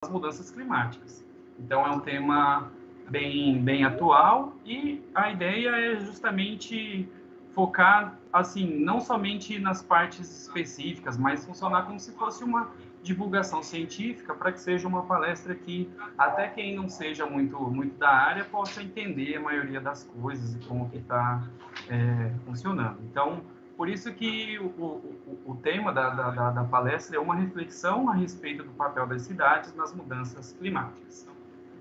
as mudanças climáticas. Então, é um tema bem atual e a ideia é justamente focar, assim, não somente nas partes específicas, mas funcionar como se fosse uma divulgação científica para que seja uma palestra que até quem não seja muito da área possa entender a maioria das coisas e como que está funcionando. Então, por isso que o tema da palestra é uma reflexão a respeito do papel das cidades nas mudanças climáticas.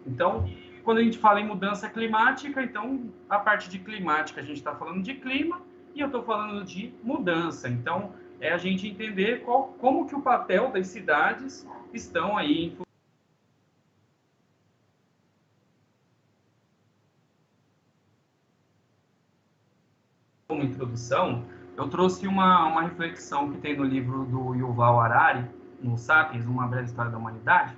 Então, quando a gente fala em mudança climática, então, a parte de climática, a gente está falando de clima e eu estou falando de mudança. Então, é a gente entender como que o papel das cidades estão aí como introdução, eu trouxe uma reflexão que tem no livro do Yuval Harari, no Sapiens, Uma Breve História da Humanidade,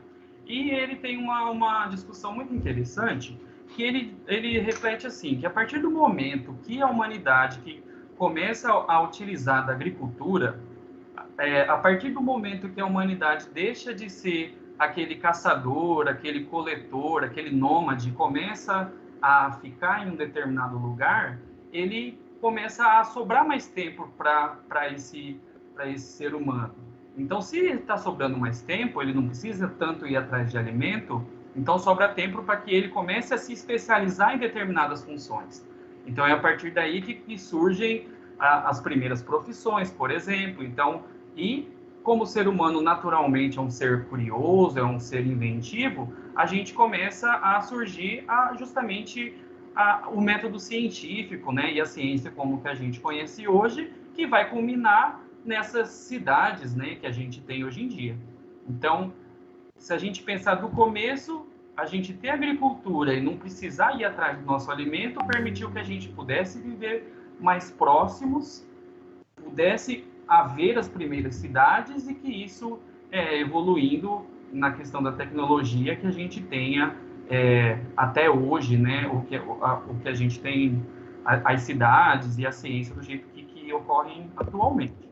e ele tem uma discussão muito interessante, que ele reflete assim, que a partir do momento que a humanidade que começa a utilizar da agricultura, a partir do momento que a humanidade deixa de ser aquele caçador, aquele coletor, aquele nômade, começa a ficar em um determinado lugar, ele começa a sobrar mais tempo para esse ser humano. Então, se está sobrando mais tempo, ele não precisa tanto ir atrás de alimento, então sobra tempo para que ele comece a se especializar em determinadas funções. Então, é a partir daí que surgem as primeiras profissões, por exemplo. Então, e como o ser humano naturalmente é um ser curioso, é um ser inventivo, a gente começa a surgir justamente o método científico, né, e a ciência como que a gente conhece hoje, que vai culminar nessas cidades, né, que a gente tem hoje em dia. Então, se a gente pensar do começo, a gente ter agricultura e não precisar ir atrás do nosso alimento, permitiu que a gente pudesse viver mais próximos, pudesse haver as primeiras cidades e que isso evoluindo na questão da tecnologia que a gente tenha até hoje, né, o que a gente tem, as cidades e a ciência do jeito que ocorrem atualmente.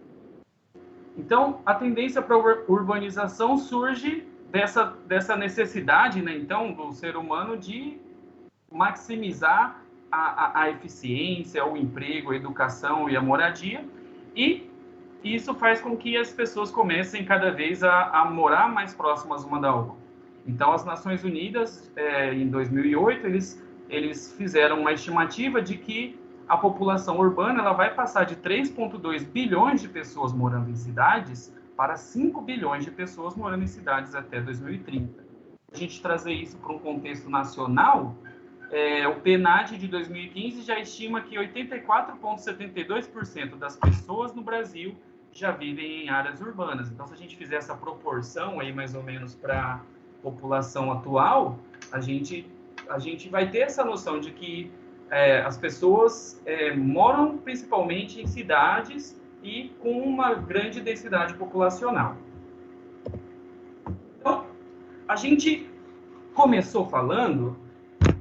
Então, a tendência para a urbanização surge dessa necessidade, né, então, do ser humano de maximizar a eficiência, o emprego, a educação e a moradia, e isso faz com que as pessoas comecem cada vez a morar mais próximas uma da outra. Então, as Nações Unidas, em 2008, eles fizeram uma estimativa de que a população urbana ela vai passar de 3,2 bilhões de pessoas morando em cidades para 5 bilhões de pessoas morando em cidades até 2030. A gente trazer isso para um contexto nacional, o PNAD de 2015 já estima que 84,72% das pessoas no Brasil já vivem em áreas urbanas. Então, se a gente fizer essa proporção aí mais ou menos para a população atual, a gente vai ter essa noção de que as pessoas moram principalmente em cidades e com uma grande densidade populacional. Então, a gente começou falando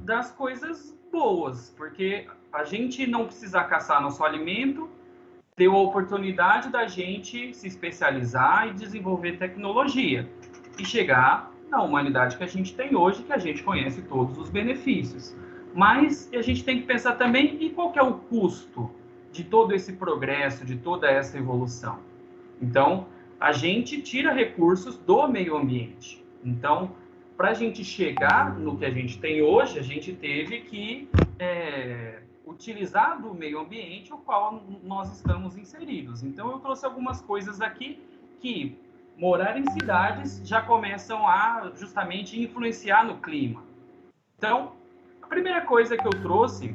das coisas boas, porque a gente não precisar caçar nosso alimento, deu a oportunidade da gente se especializar e desenvolver tecnologia e chegar na humanidade que a gente tem hoje, que a gente conhece todos os benefícios. Mas a gente tem que pensar também em qual que é o custo de todo esse progresso, de toda essa evolução. Então, a gente tira recursos do meio ambiente. Então, para a gente chegar no que a gente tem hoje, a gente teve que utilizar do meio ambiente o qual nós estamos inseridos. Então, eu trouxe algumas coisas aqui que morar em cidades já começam a justamente influenciar no clima. Então, a primeira coisa que eu trouxe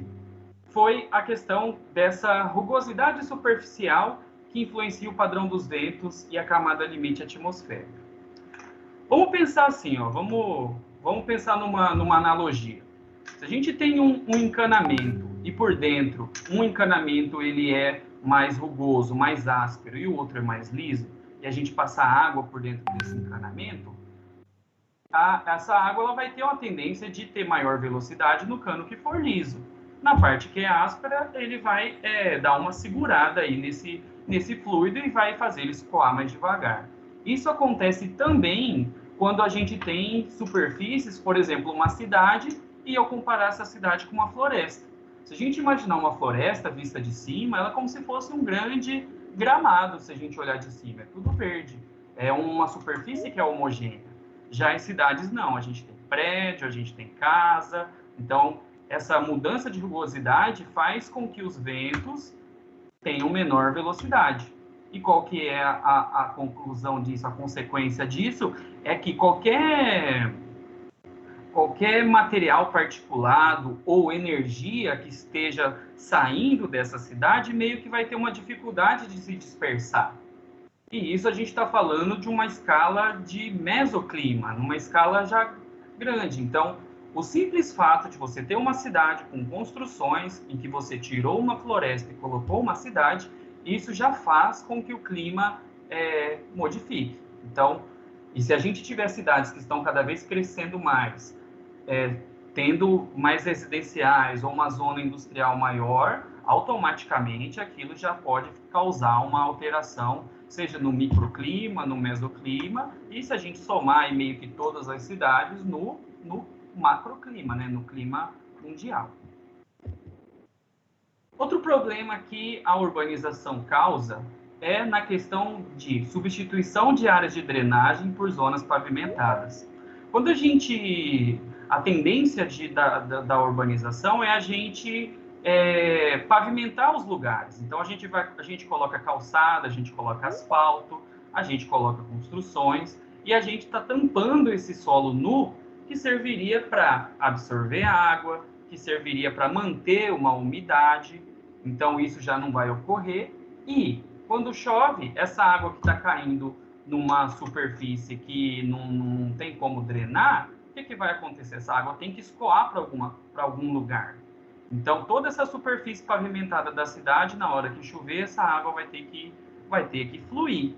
foi a questão dessa rugosidade superficial que influencia o padrão dos ventos e a camada limite atmosférica. Vamos pensar assim, ó, vamos pensar numa analogia. Se a gente tem um encanamento e por dentro um encanamento ele é mais rugoso, mais áspero e o outro é mais liso, e a gente passar água por dentro desse encanamento, essa água ela vai ter uma tendência de ter maior velocidade no cano que for liso. Na parte que é áspera, ele vai dar uma segurada aí nesse fluido e vai fazer ele escoar mais devagar. Isso acontece também quando a gente tem superfícies, por exemplo, uma cidade, e eu comparar essa cidade com uma floresta. Se a gente imaginar uma floresta vista de cima, ela é como se fosse um grande gramado, se a gente olhar de cima, é tudo verde. É uma superfície que é homogênea. Já em cidades, não. A gente tem prédio, a gente tem casa. Então, essa mudança de rugosidade faz com que os ventos tenham menor velocidade. E qual que é a conclusão disso, a consequência disso? É que qualquer material particulado ou energia que esteja saindo dessa cidade meio que vai ter uma dificuldade de se dispersar. E isso a gente está falando de uma escala de mesoclima, numa escala já grande. Então, o simples fato de você ter uma cidade com construções em que você tirou uma floresta e colocou uma cidade, isso já faz com que o clima modifique. Então, e se a gente tiver cidades que estão cada vez crescendo mais, tendo mais residenciais ou uma zona industrial maior, automaticamente aquilo já pode causar uma alteração, seja no microclima, no mesoclima, e se a gente somar aí meio que todas as cidades no macroclima, né, no clima mundial. Outro problema que a urbanização causa é na questão de substituição de áreas de drenagem por zonas pavimentadas. Quando a tendência da urbanização é a gente pavimentar os lugares. Então, a gente coloca calçada, a gente coloca asfalto, a gente coloca construções, e a gente está tampando esse solo nu que serviria para absorver água, que serviria para manter uma umidade. Então, isso já não vai ocorrer. E, quando chove, essa água que está caindo numa superfície que não tem como drenar, o que vai acontecer? Essa água tem que escoar para algum lugar. Então, toda essa superfície pavimentada da cidade, na hora que chover, essa água vai ter que fluir.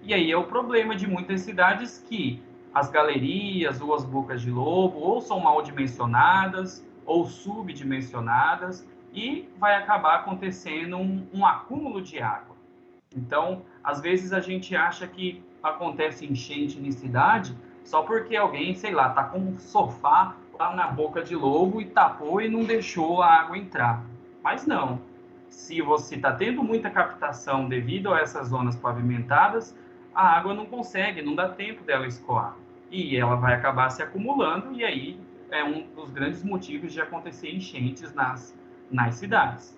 E aí é o problema de muitas cidades que as galerias ou as bocas de lobo ou são mal dimensionadas ou subdimensionadas e vai acabar acontecendo um acúmulo de água. Então, às vezes a gente acha que acontece enchente em cidade só porque alguém, sei lá, tá com um sofá lá na boca de lobo e tapou e não deixou a água entrar. Mas não. Se você está tendo muita captação devido a essas zonas pavimentadas, a água não consegue, não dá tempo dela escoar. E ela vai acabar se acumulando e aí é um dos grandes motivos de acontecer enchentes nas cidades.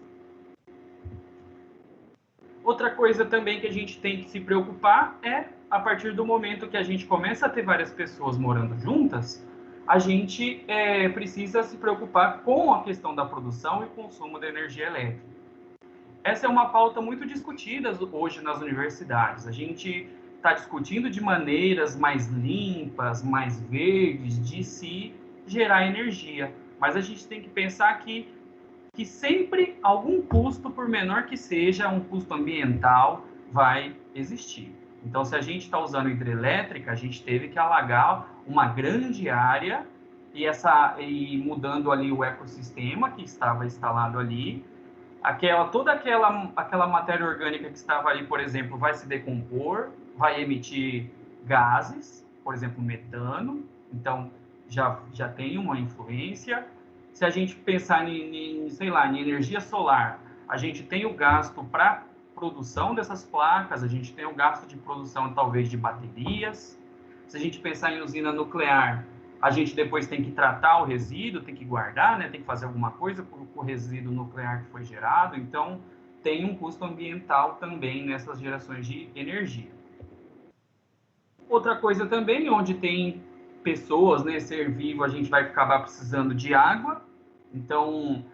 Outra coisa também que a gente tem que se preocupar é, a partir do momento que a gente começa a ter várias pessoas morando juntas, a gente precisa se preocupar com a questão da produção e consumo da energia elétrica. Essa é uma pauta muito discutida hoje nas universidades. A gente está discutindo de maneiras mais limpas, mais verdes, de se gerar energia. Mas a gente tem que pensar que sempre algum custo, por menor que seja, um custo ambiental, vai existir. Então, se a gente está usando hidrelétrica, a gente teve que alagar uma grande área e mudando ali o ecossistema que estava instalado ali. Toda aquela matéria orgânica que estava ali, por exemplo, vai se decompor, vai emitir gases, por exemplo, metano. Então, já tem uma influência. Se a gente pensar em energia solar, a gente tem o gasto para produção dessas placas, a gente tem o gasto de produção, talvez, de baterias. Se a gente pensar em usina nuclear, a gente depois tem que tratar o resíduo, tem que guardar, né? Tem que fazer alguma coisa com o resíduo nuclear que foi gerado. Então, tem um custo ambiental também nessas gerações de energia. Outra coisa também, onde tem pessoas, né, ser vivo, a gente vai acabar precisando de água. Então,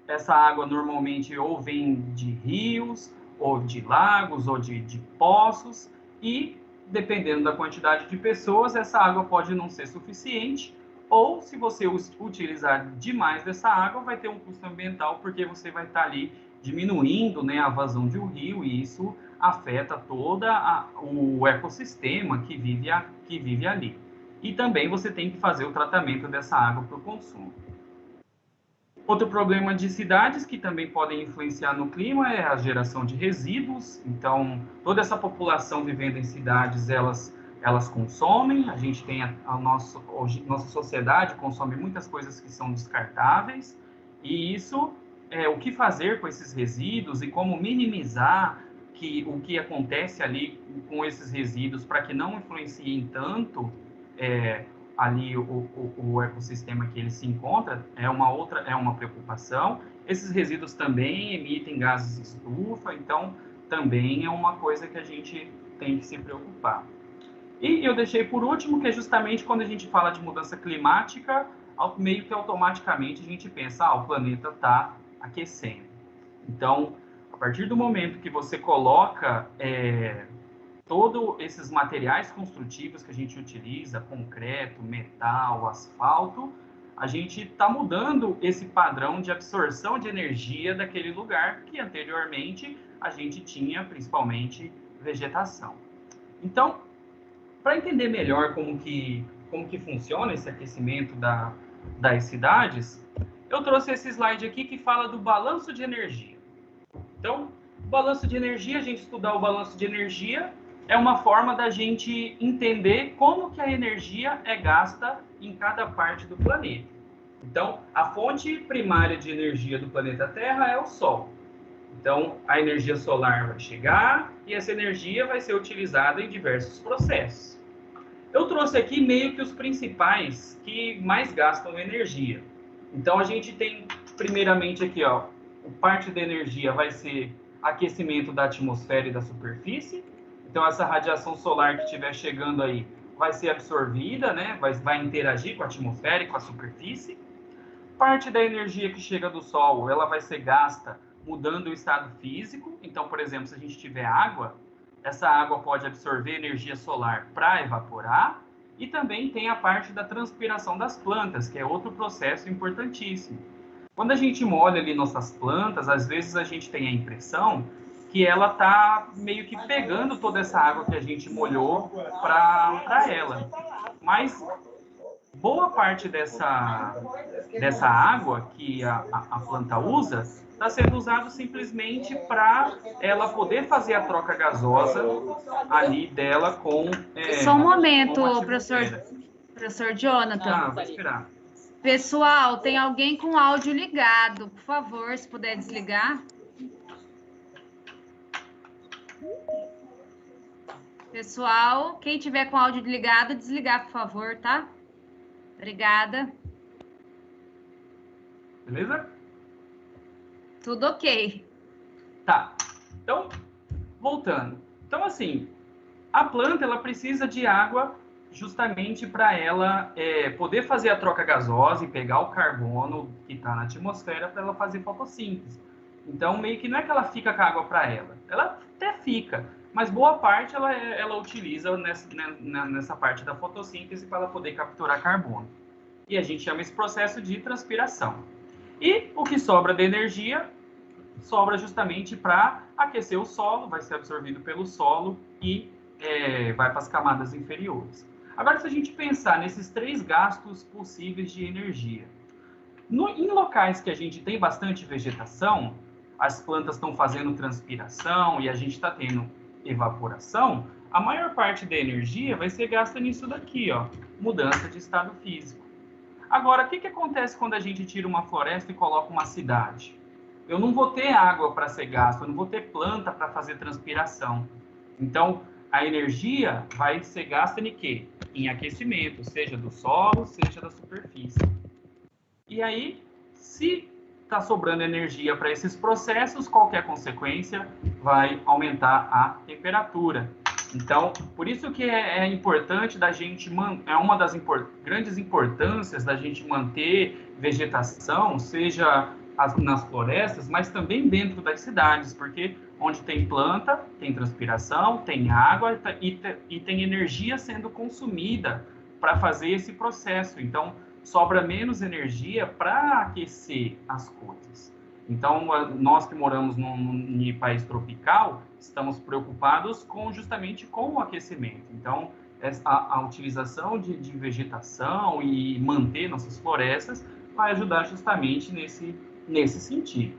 essa água normalmente ou vem de rios, ou de lagos, ou de poços, e dependendo da quantidade de pessoas, essa água pode não ser suficiente, ou se você utilizar demais dessa água, vai ter um custo ambiental, porque você vai estar ali diminuindo, né, a vazão de um rio, e isso afeta todo o ecossistema que vive ali. E também você tem que fazer o tratamento dessa água para o consumo. Outro problema de cidades que também podem influenciar no clima é a geração de resíduos. Então, toda essa população vivendo em cidades, elas elas consomem, a gente tem hoje, nossa sociedade consome muitas coisas que são descartáveis, e isso o que fazer com esses resíduos e como minimizar o que acontece ali com esses resíduos para que não influenciem tanto ali o ecossistema que ele se encontra, é uma preocupação. Esses resíduos também emitem gases estufa, então também é uma coisa que a gente tem que se preocupar. E eu deixei por último, que é justamente quando a gente fala de mudança climática, meio que automaticamente a gente pensa, o planeta está aquecendo. Então, a partir do momento que você coloca todos esses materiais construtivos que a gente utiliza, concreto, metal, asfalto, a gente está mudando esse padrão de absorção de energia daquele lugar que anteriormente a gente tinha principalmente vegetação. Então, para entender melhor como que funciona esse aquecimento das cidades, eu trouxe esse slide aqui que fala do balanço de energia. Então, o balanço de energia, a gente estudar o balanço de energia é uma forma da gente entender como que a energia é gasta em cada parte do planeta. Então, a fonte primária de energia do planeta Terra é o Sol. Então, a energia solar vai chegar e essa energia vai ser utilizada em diversos processos. Eu trouxe aqui meio que os principais que mais gastam energia. Então, a gente tem, primeiramente aqui, parte da energia vai ser aquecimento da atmosfera e da superfície. Então, essa radiação solar que estiver chegando aí vai ser absorvida, né? Vai interagir com a atmosfera e com a superfície. Parte da energia que chega do Sol, ela vai ser gasta mudando o estado físico. Então, por exemplo, se a gente tiver água, essa água pode absorver energia solar para evaporar. E também tem a parte da transpiração das plantas, que é outro processo importantíssimo. Quando a gente molha ali nossas plantas, às vezes a gente tem a impressão que ela está meio que pegando toda essa água que a gente molhou para ela. Mas boa parte dessa água que a planta usa está sendo usado simplesmente para ela poder fazer a troca gasosa ali dela com... Só um momento, professor Jonathan. Vou esperar. Pessoal, tem alguém com áudio ligado. Por favor, se puder desligar. Pessoal, quem tiver com áudio ligado, desligar, por favor, tá? Obrigada. Beleza? Tudo ok. Tá. Então, voltando. Então, assim, a planta ela precisa de água justamente para ela poder fazer a troca gasosa e pegar o carbono que está na atmosfera para ela fazer fotossíntese. Então, meio que não é que ela fica com a água para ela. Ela até fica, mas boa parte ela utiliza nessa parte da fotossíntese para ela poder capturar carbono. E a gente chama esse processo de transpiração. E o que sobra de energia sobra justamente para aquecer o solo, vai ser absorvido pelo solo e vai para as camadas inferiores. Agora, se a gente pensar nesses 3 gastos possíveis de energia, em locais que a gente tem bastante vegetação, as plantas estão fazendo transpiração e a gente está tendo evaporação, a maior parte da energia vai ser gasta nisso daqui, mudança de estado físico. Agora, o que acontece quando a gente tira uma floresta e coloca uma cidade? Eu não vou ter água para ser gasta, eu não vou ter planta para fazer transpiração. Então, a energia vai ser gasta em quê? Em aquecimento, seja do solo, seja da superfície. E aí, se está sobrando energia para esses processos, qualquer consequência vai aumentar a temperatura. Então, por isso que é importante da gente é uma das grandes importâncias da gente manter vegetação, seja nas florestas, mas também dentro das cidades, porque onde tem planta, tem transpiração, tem água e tem energia sendo consumida para fazer esse processo. Então, sobra menos energia para aquecer as coisas. Então, nós que moramos num país tropical, estamos preocupados justamente com o aquecimento. Então, a utilização de vegetação e manter nossas florestas vai ajudar justamente nesse sentido.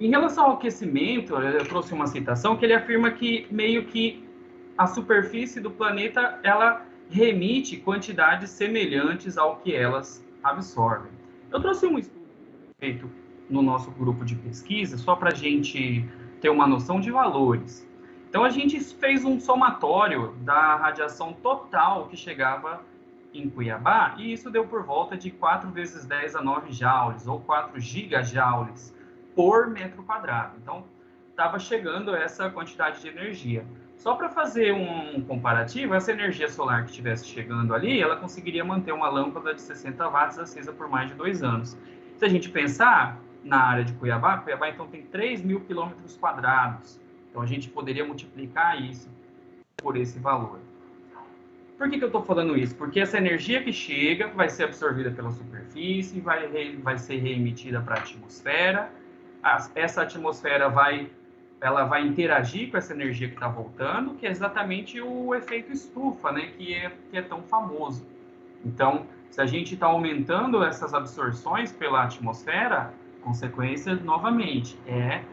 Em relação ao aquecimento, eu trouxe uma citação que ele afirma que meio que a superfície do planeta ela remite quantidades semelhantes ao que elas absorvem. Eu trouxe um estudo feito no nosso grupo de pesquisa só para a gente ter uma noção de valores. Então a gente fez um somatório da radiação total que chegava em Cuiabá e isso deu por volta de 4 vezes 10 a 9 joules ou 4 gigajoules por metro quadrado. Então estava chegando essa quantidade de energia. Só para fazer um comparativo, essa energia solar que estivesse chegando ali, ela conseguiria manter uma lâmpada de 60 watts acesa por mais de 2 anos. Se a gente pensar na área de Cuiabá, Cuiabá então tem 3.000 quilômetros quadrados. Então a gente poderia multiplicar isso por esse valor. Por que eu estou falando isso? Porque essa energia que chega vai ser absorvida pela superfície, vai ser reemitida para a atmosfera. Essa atmosfera vai interagir com essa energia que está voltando, que é exatamente o efeito estufa, né, que é tão famoso. Então, se a gente está aumentando essas absorções pela atmosfera, consequência, novamente, é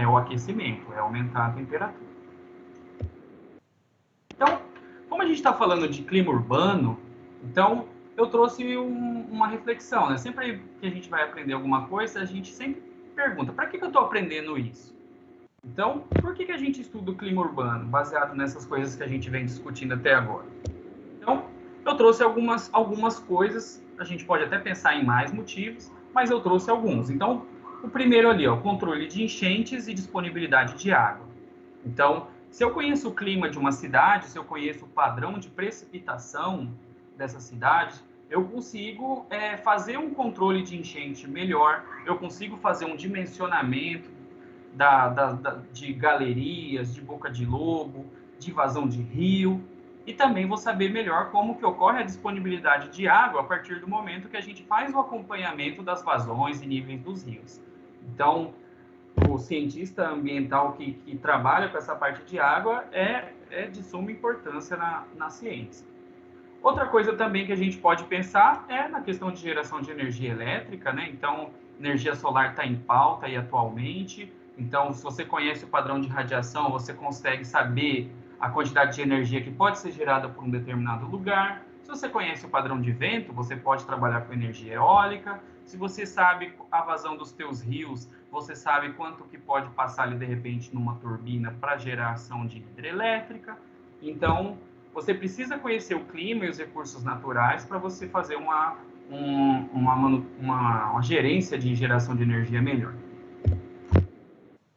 o aquecimento, é aumentar a temperatura. Então, como a gente está falando de clima urbano, então eu trouxe uma reflexão, né? Sempre que a gente vai aprender alguma coisa, a gente sempre pergunta, para que eu estou aprendendo isso? Então, por que a gente estuda o clima urbano, baseado nessas coisas que a gente vem discutindo até agora? Então, eu trouxe algumas coisas, a gente pode até pensar em mais motivos, mas eu trouxe alguns. Então, o primeiro ali, o controle de enchentes e disponibilidade de água. Então, se eu conheço o clima de uma cidade, se eu conheço o padrão de precipitação dessa cidade, eu consigo fazer um controle de enchente melhor, eu consigo fazer um dimensionamento de galerias, de boca de lobo, de vazão de rio, e também vou saber melhor como que ocorre a disponibilidade de água a partir do momento que a gente faz o acompanhamento das vazões e níveis dos rios. Então, o cientista ambiental que trabalha com essa parte de água é de suma importância na ciência. Outra coisa também que a gente pode pensar é na questão de geração de energia elétrica, né? Então, energia solar está em pauta aí atualmente. Então, se você conhece o padrão de radiação, você consegue saber a quantidade de energia que pode ser gerada por um determinado lugar. Se você conhece o padrão de vento, você pode trabalhar com energia eólica. Se você sabe a vazão dos teus rios, você sabe quanto que pode passar ali, de repente, numa turbina para geração de hidrelétrica. Então, você precisa conhecer o clima e os recursos naturais para você fazer uma gerência de geração de energia melhor.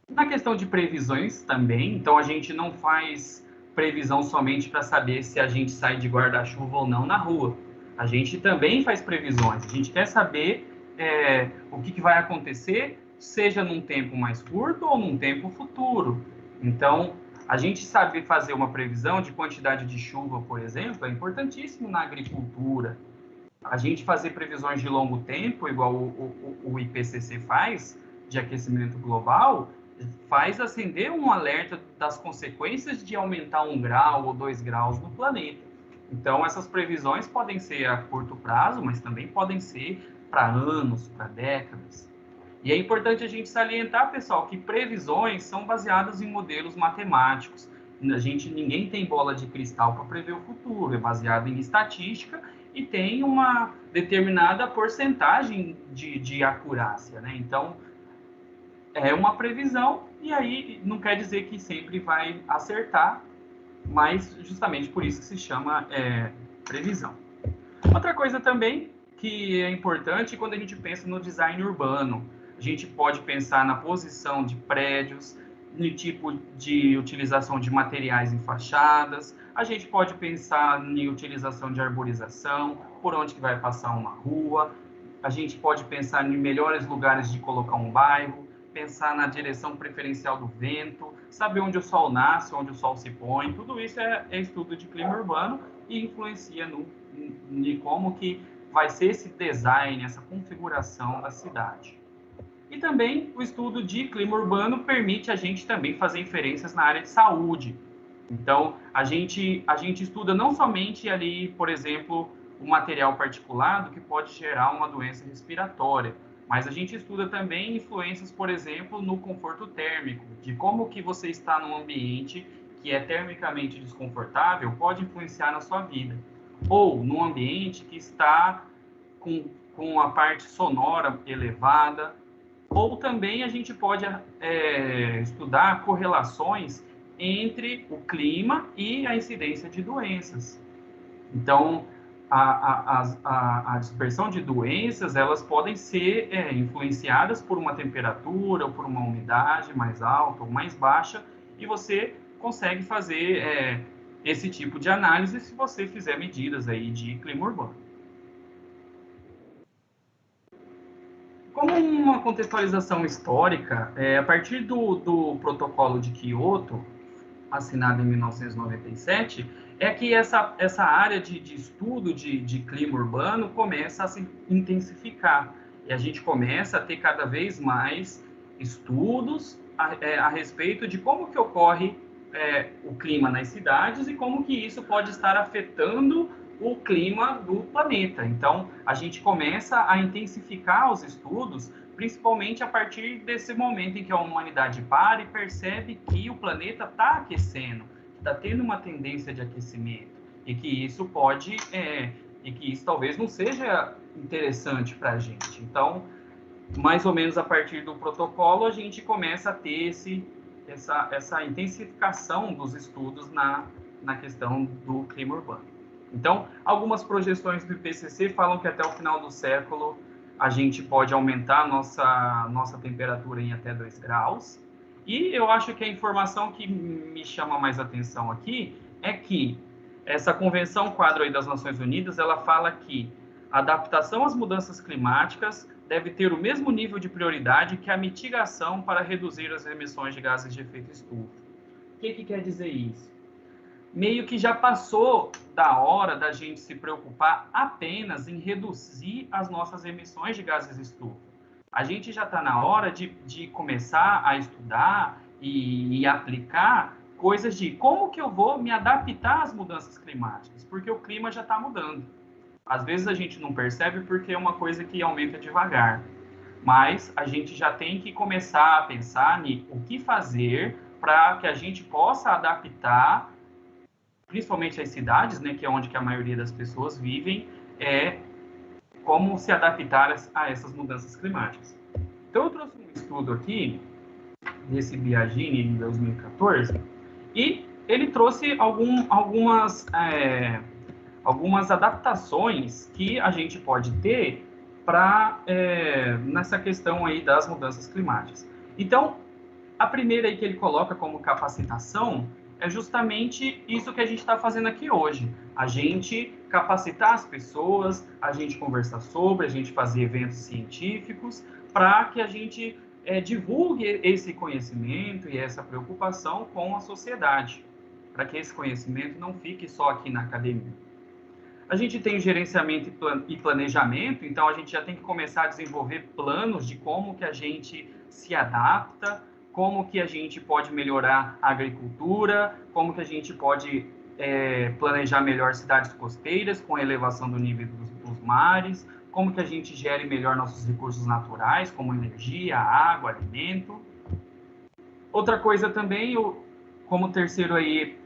Na questão de previsões também, então a gente não faz previsão somente para saber se a gente sai de guarda-chuva ou não na rua. A gente também faz previsões, a gente quer saber o que vai acontecer, seja num tempo mais curto ou num tempo futuro. Então, a gente saber fazer uma previsão de quantidade de chuva, por exemplo, é importantíssimo na agricultura. A gente fazer previsões de longo tempo, igual o IPCC faz, de aquecimento global, faz acender um alerta das consequências de aumentar 1 grau ou 2 graus no planeta. Então, essas previsões podem ser a curto prazo, mas também podem ser para anos, para décadas. E é importante a gente salientar, pessoal, que previsões são baseadas em modelos matemáticos. Ninguém tem bola de cristal para prever o futuro, é baseado em estatística e tem uma determinada porcentagem de acurácia, né? Então, é uma previsão e aí não quer dizer que sempre vai acertar, mas justamente por isso que se chama previsão. Outra coisa também que é importante quando a gente pensa no design urbano, a gente pode pensar na posição de prédios, no tipo de utilização de materiais em fachadas, a gente pode pensar em utilização de arborização, por onde que vai passar uma rua, a gente pode pensar em melhores lugares de colocar um bairro, pensar na direção preferencial do vento, saber onde o sol nasce, onde o sol se põe, tudo isso é estudo de clima urbano e influencia em como que vai ser esse design, essa configuração da cidade. E também o estudo de clima urbano permite a gente também fazer inferências na área de saúde. Então, a gente estuda não somente ali, por exemplo, o material particulado que pode gerar uma doença respiratória, Mas a gente estuda também influências, por exemplo, no conforto térmico, de como que você está num ambiente que é termicamente desconfortável pode influenciar na sua vida. Ou num ambiente que está com a parte sonora elevada. Ou também a gente pode estudar correlações entre o clima e a incidência de doenças. Então, a dispersão de doenças, elas podem ser influenciadas por uma temperatura ou por uma umidade mais alta ou mais baixa, e você consegue fazer esse tipo de análise se você fizer medidas aí de clima urbano. Como uma contextualização histórica, a partir do Protocolo de Kyoto, assinado em 1997, é que essa área de estudo de clima urbano começa a se intensificar. E a gente começa a ter cada vez mais estudos a respeito de como que ocorre o clima nas cidades e como que isso pode estar afetando o clima do planeta. Então, a gente começa a intensificar os estudos, principalmente a partir desse momento em que a humanidade para e percebe que o planeta está aquecendo, está tendo uma tendência de aquecimento, e que isso pode, e que isso talvez não seja interessante para a gente. Então, mais ou menos a partir do protocolo, a gente começa a ter essa intensificação dos estudos na questão do clima urbano. Então, algumas projeções do IPCC falam que até o final do século a gente pode aumentar a nossa temperatura em até 2 graus. E eu acho que a informação que me chama mais atenção aqui é que essa Convenção Quadro aí das Nações Unidas, ela fala que a adaptação às mudanças climáticas deve ter o mesmo nível de prioridade que a mitigação para reduzir as emissões de gases de efeito estufa. O que quer dizer isso? Meio que já passou da hora da gente se preocupar apenas em reduzir as nossas emissões de gases estufa. A gente já está na hora de começar a estudar e aplicar coisas de como que eu vou me adaptar às mudanças climáticas, porque o clima já está mudando. Às vezes a gente não percebe porque é uma coisa que aumenta devagar, mas a gente já tem que começar a pensar em o que fazer para que a gente possa adaptar, principalmente as cidades, né, que é onde que a maioria das pessoas vivem, como se adaptar a essas mudanças climáticas. Então, eu trouxe um estudo aqui, desse Biagini, em 2014, e ele trouxe algumas adaptações que a gente pode ter nessa questão aí das mudanças climáticas. Então, a primeira aí que ele coloca como capacitação é justamente isso que a gente está fazendo aqui hoje. A gente capacitar as pessoas, a gente conversar sobre, a gente fazer eventos científicos para que a gente divulgue esse conhecimento e essa preocupação com a sociedade, para que esse conhecimento não fique só aqui na academia. A gente tem gerenciamento e planejamento, então a gente já tem que começar a desenvolver planos de como que a gente se adapta, como que a gente pode melhorar a agricultura, como que a gente pode planejar melhor cidades costeiras com a elevação do nível dos mares, como que a gente gere melhor nossos recursos naturais, como energia, água, alimento. Outra coisa também, como terceiro aí,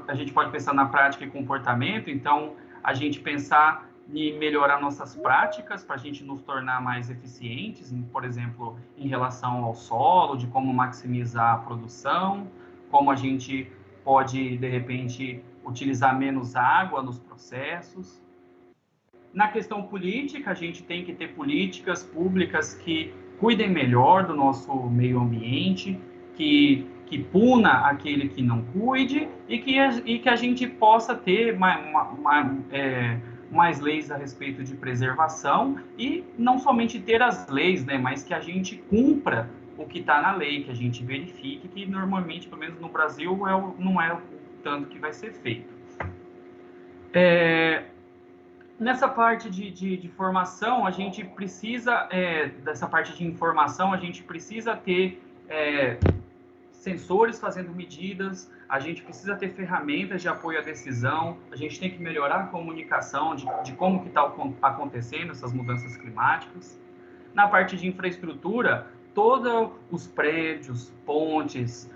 a gente pode pensar na prática e comportamento, então a gente pensar em melhorar nossas práticas para a gente nos tornar mais eficientes, por exemplo, em relação ao solo, de como maximizar a produção, como a gente pode, de repente, utilizar menos água nos processos. Na questão política, a gente tem que ter políticas públicas que cuidem melhor do nosso meio ambiente, que puna aquele que não cuide e que a gente possa ter mais leis a respeito de preservação e não somente ter as leis, né, mas que a gente cumpra o que está na lei, que a gente verifique que normalmente, pelo menos no Brasil, não é o tanto que vai ser feito. Nessa parte de formação, a gente precisa, dessa parte de informação, a gente precisa ter sensores fazendo medidas, a gente precisa ter ferramentas de apoio à decisão, a gente tem que melhorar a comunicação de como que está acontecendo essas mudanças climáticas. Na parte de infraestrutura, todos os prédios, pontes,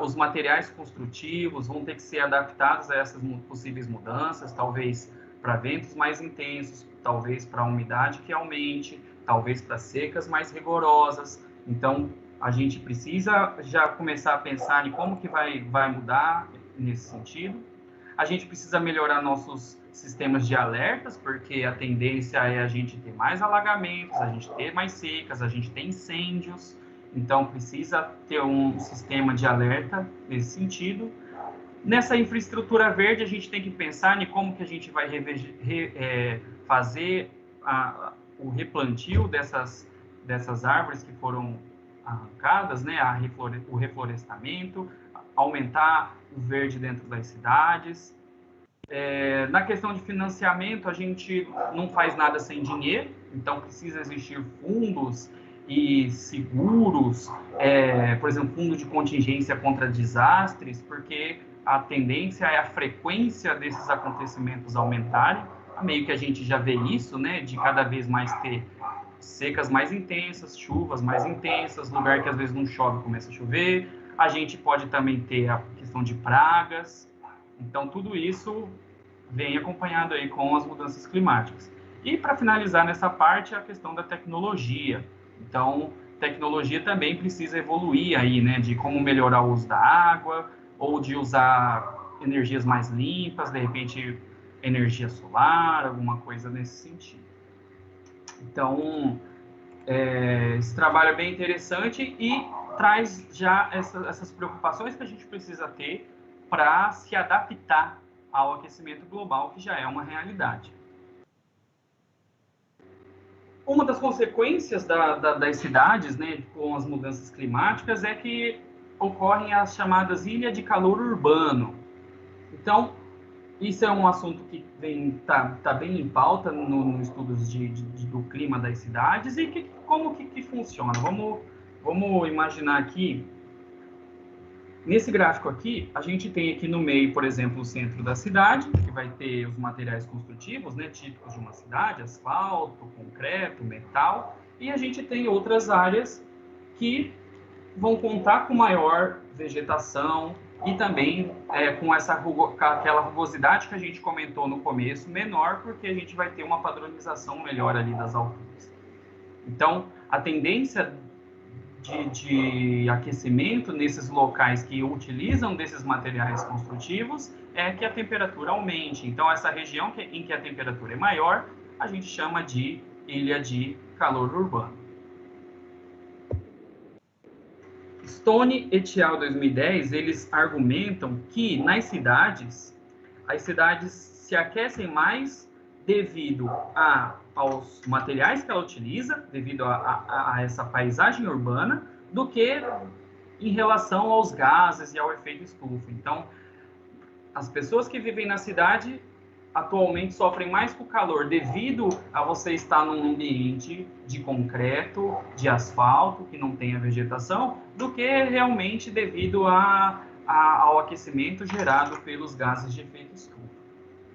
os materiais construtivos vão ter que ser adaptados a essas possíveis mudanças, talvez para ventos mais intensos, talvez para umidade que aumente, talvez para secas mais rigorosas. Então, a gente precisa já começar a pensar em como que vai mudar nesse sentido. A gente precisa melhorar nossos sistemas de alertas, porque a tendência é a gente ter mais alagamentos, a gente ter mais secas, a gente ter incêndios. Então, precisa ter um sistema de alerta nesse sentido. Nessa infraestrutura verde, a gente tem que pensar em como que a gente vai fazer o replantio dessas árvores que foram arrancadas, né? O reflorestamento, aumentar o verde dentro das cidades. Na questão de financiamento, a gente não faz nada sem dinheiro, então precisa existir fundos e seguros, por exemplo, fundo de contingência contra desastres, porque a tendência é a frequência desses acontecimentos aumentarem, meio que a gente já vê isso, né, de cada vez mais ter secas mais intensas, chuvas mais intensas, lugar que às vezes não chove começa a chover, a gente pode também ter a questão de pragas, então tudo isso vem acompanhado aí com as mudanças climáticas. E para finalizar nessa parte, a questão da tecnologia. Então, tecnologia também precisa evoluir aí, né, de como melhorar o uso da água, ou de usar energias mais limpas, de repente energia solar, alguma coisa nesse sentido. Então, esse trabalho é bem interessante e traz já essas preocupações que a gente precisa ter para se adaptar ao aquecimento global, que já é uma realidade. Uma das consequências das cidades, né, com as mudanças climáticas, é que ocorrem as chamadas ilhas de calor urbano. Então, isso é um assunto que tá bem em pauta nos estudos do clima das cidades e como que funciona. Vamos imaginar aqui, nesse gráfico aqui, a gente tem aqui no meio, por exemplo, o centro da cidade, que vai ter os materiais construtivos, né, típicos de uma cidade, asfalto, concreto, metal, e a gente tem outras áreas que vão contar com maior vegetação e também com aquela rugosidade que a gente comentou no começo, menor, porque a gente vai ter uma padronização melhor ali das alturas. Então, a tendência de aquecimento nesses locais que utilizam desses materiais construtivos é que a temperatura aumente. Então, essa região em que a temperatura é maior, a gente chama de ilha de calor urbano. Stone et al. 2010, eles argumentam que nas cidades, as cidades se aquecem mais devido aos materiais que ela utiliza, devido a essa paisagem urbana, do que em relação aos gases e ao efeito estufa. Então, as pessoas que vivem na cidade atualmente sofrem mais com o calor devido a você estar num ambiente de concreto, de asfalto, que não tem a vegetação, do que realmente devido ao aquecimento gerado pelos gases de efeito estufa.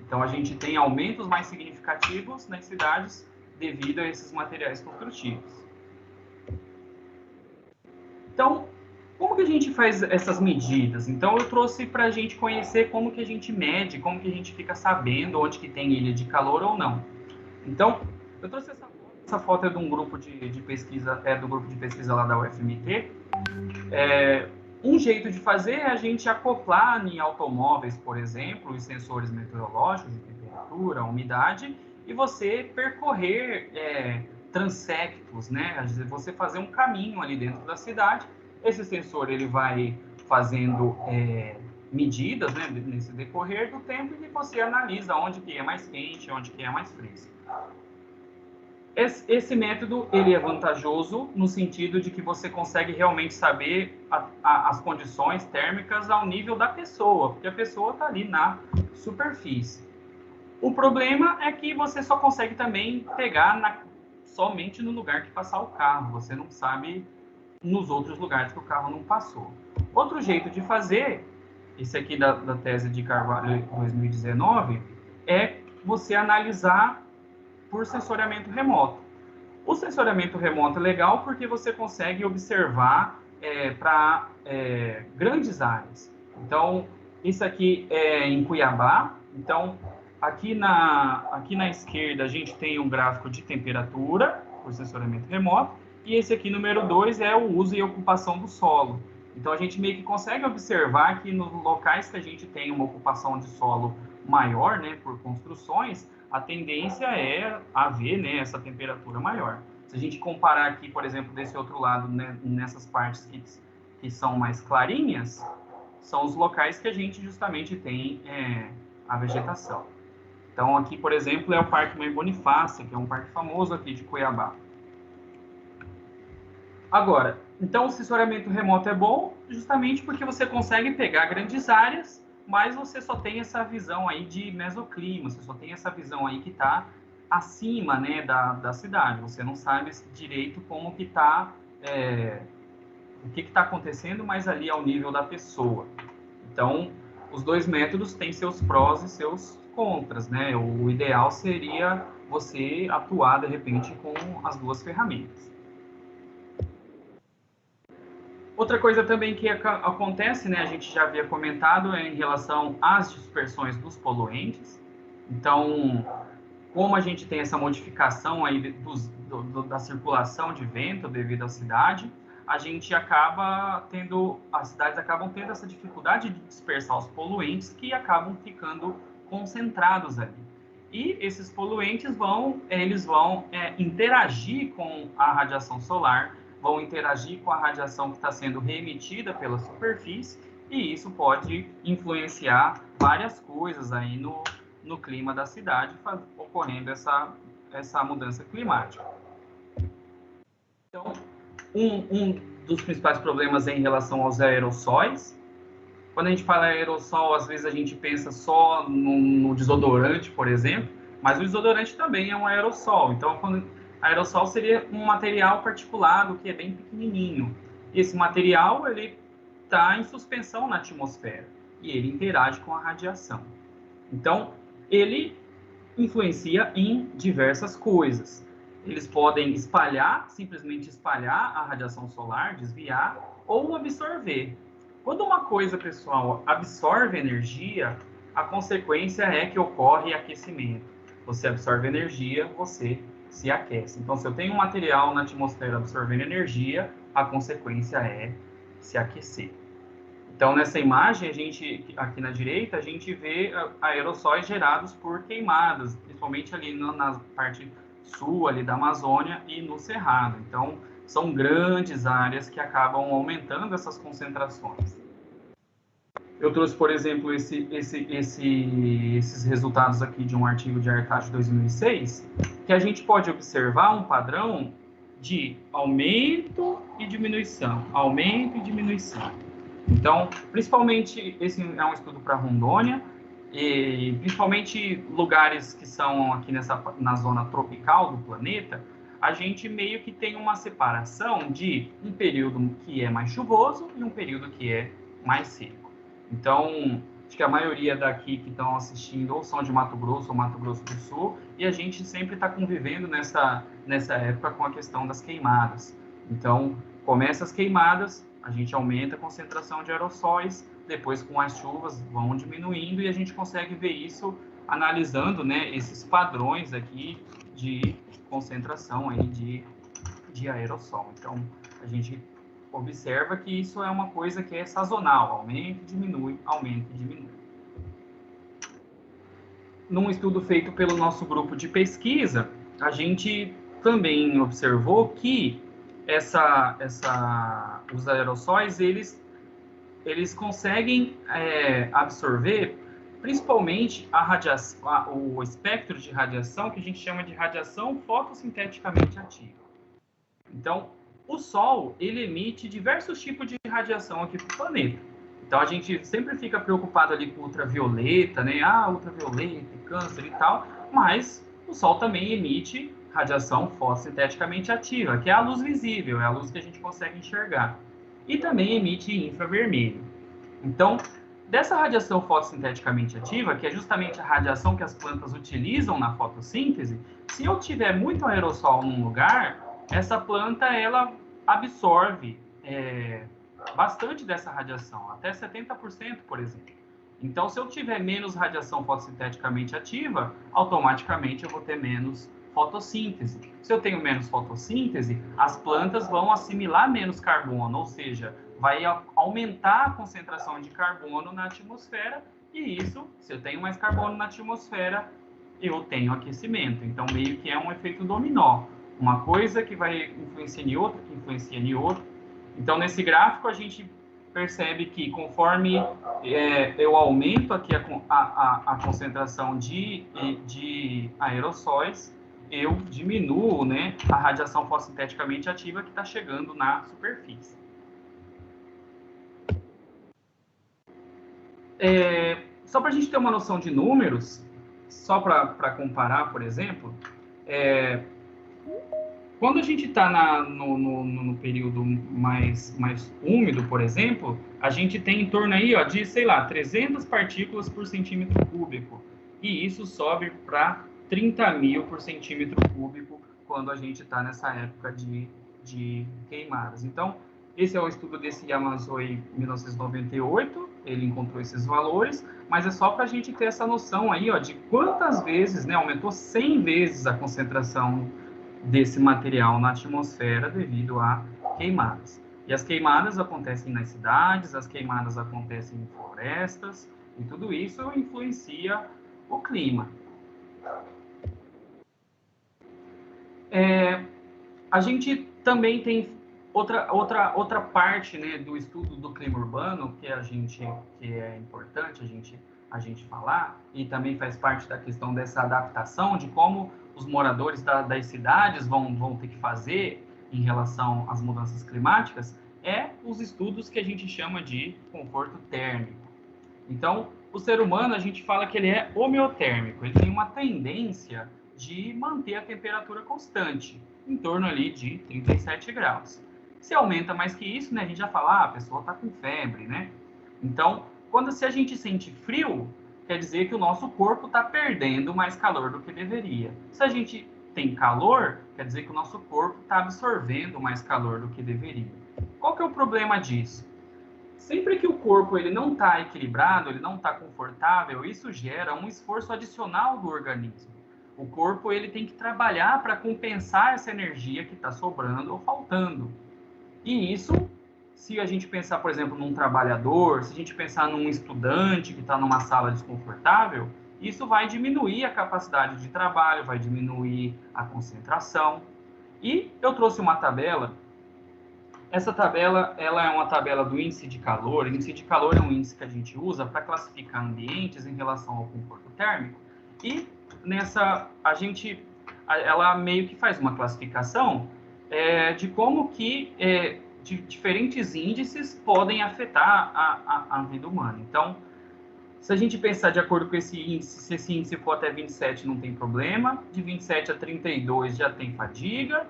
Então, a gente tem aumentos mais significativos nas cidades devido a esses materiais construtivos. Então, como que a gente faz essas medidas? Então, eu trouxe para a gente conhecer como que a gente mede, como que a gente fica sabendo onde que tem ilha de calor ou não. Então, eu trouxe essa foto é de um grupo de pesquisa, do grupo de pesquisa lá da UFMT. Um jeito de fazer é a gente acoplar em automóveis, por exemplo, os sensores meteorológicos de temperatura, umidade, e você percorrer transectos, né? Você fazer um caminho ali dentro da cidade. Esse sensor ele vai fazendo medidas, né, nesse decorrer do tempo e você analisa onde que é mais quente, onde que é mais fresco. Esse método ele é vantajoso no sentido de que você consegue realmente saber as condições térmicas ao nível da pessoa, porque a pessoa está ali na superfície. O problema é que você só consegue também pegar somente no lugar que passar o carro, você não sabe nos outros lugares que o carro não passou. Outro jeito de fazer, esse aqui da tese de Carvalho 2019, é você analisar por sensoriamento remoto. O sensoriamento remoto é legal porque você consegue observar para grandes áreas. Então, isso aqui é em Cuiabá. Então, aqui na esquerda, a gente tem um gráfico de temperatura, por sensoriamento remoto, e esse aqui, número 2, é o uso e ocupação do solo. Então, a gente meio que consegue observar que nos locais que a gente tem uma ocupação de solo maior, né, por construções, a tendência é haver, né, essa temperatura maior. Se a gente comparar aqui, por exemplo, desse outro lado, né, nessas partes que são mais clarinhas, são os locais que a gente justamente tem a vegetação. Então, aqui, por exemplo, é o Parque Mãe Bonifácia, que é um parque famoso aqui de Cuiabá. Agora, então o sensoriamento remoto é bom justamente porque você consegue pegar grandes áreas, mas você só tem essa visão aí de mesoclima, você só tem essa visão aí que está acima, né, da cidade. Você não sabe direito como que está, o que está acontecendo, mas ali ao nível da pessoa. Então, os dois métodos têm seus prós e seus contras, né? O ideal seria você atuar, de repente, com as duas ferramentas. Outra coisa também que acontece, né, a gente já havia comentado, é em relação às dispersões dos poluentes. Então, como a gente tem essa modificação aí da circulação de vento devido à cidade, a gente as cidades acabam tendo essa dificuldade de dispersar os poluentes que acabam ficando concentrados ali. E esses poluentes vão interagir com a radiação solar, vão interagir com a radiação que está sendo reemitida pela superfície, e isso pode influenciar várias coisas aí no clima da cidade, ocorrendo essa mudança climática. Então, um dos principais problemas é em relação aos aerossóis. Quando a gente fala aerossol, às vezes a gente pensa só no desodorante, por exemplo, mas o desodorante também é um aerossol. Então, aerossol seria um material particulado que é bem pequenininho. Esse material ele está em suspensão na atmosfera e ele interage com a radiação. Então, ele influencia em diversas coisas. Eles podem simplesmente espalhar a radiação solar, desviar, ou absorver. Quando uma coisa, pessoal, absorve energia, a consequência é que ocorre aquecimento. Você absorve energia, você se aquece. Então, se eu tenho um material na atmosfera absorvendo energia, a consequência é se aquecer. Então, nessa imagem, aqui na direita, a gente vê aerossóis gerados por queimadas, principalmente ali na parte sul ali da Amazônia e no Cerrado. Então, são grandes áreas que acabam aumentando essas concentrações. Eu trouxe, por exemplo, esses resultados aqui de um artigo de Artaud de 2006, que a gente pode observar um padrão de aumento e diminuição, aumento e diminuição. Então, principalmente, esse é um estudo para Rondônia, e principalmente lugares que são aqui na zona tropical do planeta, a gente meio que tem uma separação de um período que é mais chuvoso e um período que é mais seco. Então, acho que a maioria daqui que estão assistindo ou são de Mato Grosso ou Mato Grosso do Sul, e a gente sempre está convivendo nessa época com a questão das queimadas. Então, começa as queimadas, a gente aumenta a concentração de aerossóis, depois com as chuvas vão diminuindo e a gente consegue ver isso analisando, né, esses padrões aqui de concentração aí de aerossol. Então, a gente observa que isso é uma coisa que é sazonal, aumenta e diminui, aumenta e diminui. Num estudo feito pelo nosso grupo de pesquisa, a gente também observou que os aerossóis, eles conseguem absorver principalmente o espectro de radiação que a gente chama de radiação fotossinteticamente ativa. Então, o Sol, ele emite diversos tipos de radiação aqui para o planeta. Então, a gente sempre fica preocupado ali com ultravioleta, né? Ultravioleta, câncer e tal, mas o Sol também emite radiação fotossinteticamente ativa, que é a luz visível, é a luz que a gente consegue enxergar. E também emite infravermelho. Então, Dessa radiação fotossinteticamente ativa, que é justamente a radiação que as plantas utilizam na fotossíntese, se eu tiver muito aerossol num lugar, essa planta ela absorve bastante dessa radiação, até 70%, por exemplo. Então, se eu tiver menos radiação fotossinteticamente ativa, automaticamente eu vou ter menos fotossíntese. Se eu tenho menos fotossíntese, as plantas vão assimilar menos carbono, ou seja, vai aumentar a concentração de carbono na atmosfera, e isso, se eu tenho mais carbono na atmosfera, eu tenho aquecimento. Então, meio que é um efeito dominó. Uma coisa que vai influenciar em outra, que influencia em outra. Então, nesse gráfico, a gente percebe que conforme eu aumento aqui a concentração de aerossóis, eu diminuo, né, a radiação fotossinteticamente ativa que está chegando na superfície. Só para a gente ter uma noção de números, só para comparar, por exemplo, quando a gente está no período mais úmido, por exemplo, a gente tem em torno aí, ó, de, sei lá, 300 partículas por centímetro cúbico. E isso sobe para 30.000 por centímetro cúbico quando a gente está nessa época de queimadas. Então, esse é o estudo desse Yamazoi, 1998, ele encontrou esses valores, mas é só para a gente ter essa noção aí, ó, de quantas vezes, né, aumentou 100 vezes a concentração desse material na atmosfera devido a queimadas. E as queimadas acontecem nas cidades, as queimadas acontecem em florestas, e tudo isso influencia o clima. A gente também tem outra parte, né, do estudo do clima urbano que é importante a gente falar, e também faz parte da questão dessa adaptação de como os moradores das cidades vão ter que fazer em relação às mudanças climáticas, é os estudos que a gente chama de conforto térmico. Então, o ser humano, a gente fala que ele é homeotérmico, ele tem uma tendência de manter a temperatura constante, em torno ali de 37 graus. Se aumenta mais que isso, né, a gente já fala, a pessoa está com febre, né? Então, se a gente sente frio, quer dizer que o nosso corpo está perdendo mais calor do que deveria. Se a gente tem calor, quer dizer que o nosso corpo está absorvendo mais calor do que deveria. Qual que é o problema disso? Sempre que o corpo ele não está equilibrado, ele não está confortável, isso gera um esforço adicional do organismo. O corpo ele tem que trabalhar para compensar essa energia que está sobrando ou faltando. E isso, se a gente pensar, por exemplo, num trabalhador, se a gente pensar num estudante que está numa sala desconfortável, isso vai diminuir a capacidade de trabalho, vai diminuir a concentração. E eu trouxe uma tabela. Essa tabela ela é uma tabela do índice de calor. O índice de calor é um índice que a gente usa para classificar ambientes em relação ao conforto térmico. E nessa, ela meio que faz uma classificação de como que de diferentes índices podem afetar a vida humana. Então, se a gente pensar de acordo com esse índice, se esse índice for até 27 não tem problema, de 27 a 32 já tem fadiga,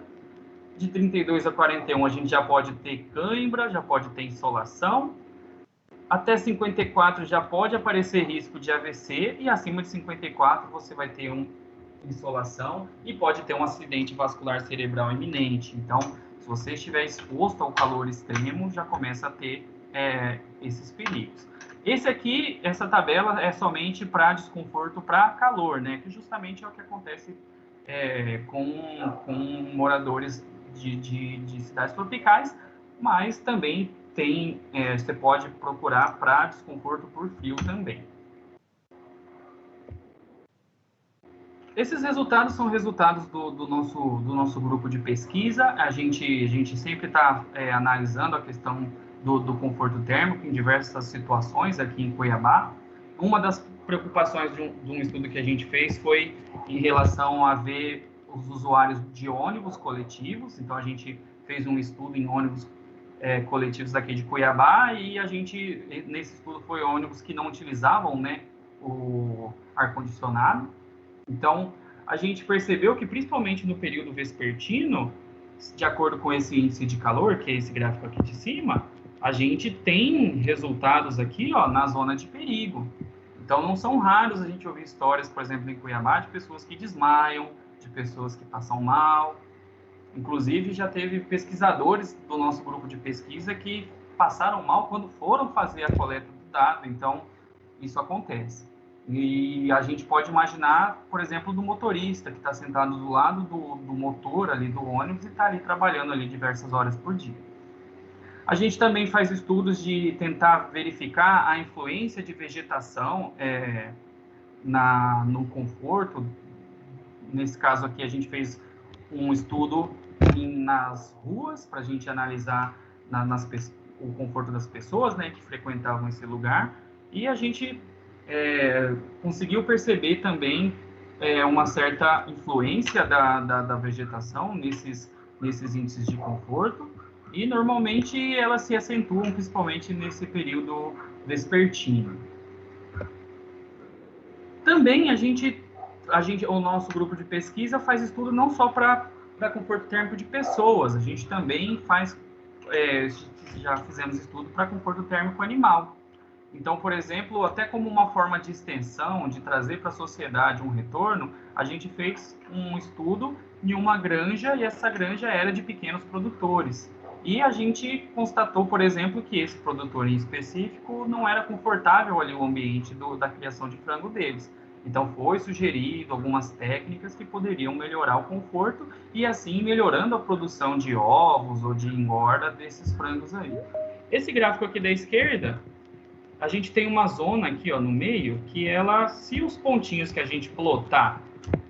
de 32 a 41 a gente já pode ter cãibra, já pode ter insolação, até 54 já pode aparecer risco de AVC, e acima de 54 você vai ter insolação e pode ter um acidente vascular cerebral iminente. Então, se você estiver exposto ao calor extremo, já começa a ter esses perigos. Essa tabela é somente para desconforto para calor, né? Que justamente é o que acontece com moradores de cidades tropicais, mas também você pode procurar para desconforto por frio também. Esses resultados são resultados do nosso grupo de pesquisa. A gente sempre está analisando a questão do conforto térmico em diversas situações aqui em Cuiabá. Uma das preocupações de um estudo que a gente fez foi em relação a ver os usuários de ônibus coletivos. Então, a gente fez um estudo em ônibus coletivos aqui de Cuiabá, e nesse estudo foi ônibus que não utilizavam, né, o ar-condicionado. Então, a gente percebeu que, principalmente no período vespertino, de acordo com esse índice de calor, que é esse gráfico aqui de cima, a gente tem resultados aqui, ó, na zona de perigo. Então, não são raros a gente ouvir histórias, por exemplo, em Cuiabá, de pessoas que desmaiam, de pessoas que passam mal. Inclusive, já teve pesquisadores do nosso grupo de pesquisa que passaram mal quando foram fazer a coleta do dado. Então, isso acontece. E a gente pode imaginar, por exemplo, do motorista que está sentado do lado do motor ali do ônibus e está ali trabalhando ali diversas horas por dia. A gente também faz estudos de tentar verificar a influência de vegetação no conforto. Nesse caso aqui, a gente fez um estudo nas ruas para a gente analisar o conforto das pessoas, né, que frequentavam esse lugar, e a gente conseguiu perceber também uma certa influência da vegetação nesses índices de conforto, e normalmente elas se acentuam principalmente nesse período vespertino. Também o nosso grupo de pesquisa faz estudo não só para conforto térmico de pessoas, a gente também já fizemos estudo para conforto térmico animal. Então, por exemplo, até como uma forma de extensão, de trazer para a sociedade um retorno, a gente fez um estudo em uma granja, e essa granja era de pequenos produtores. E a gente constatou, por exemplo, que esse produtor em específico não era confortável ali o ambiente da criação de frango deles. Então, foi sugerido algumas técnicas que poderiam melhorar o conforto e, assim, melhorando a produção de ovos ou de engorda desses frangos aí. Esse gráfico aqui da esquerda, a gente tem uma zona aqui, ó, no meio, que ela, se os pontinhos que a gente plotar,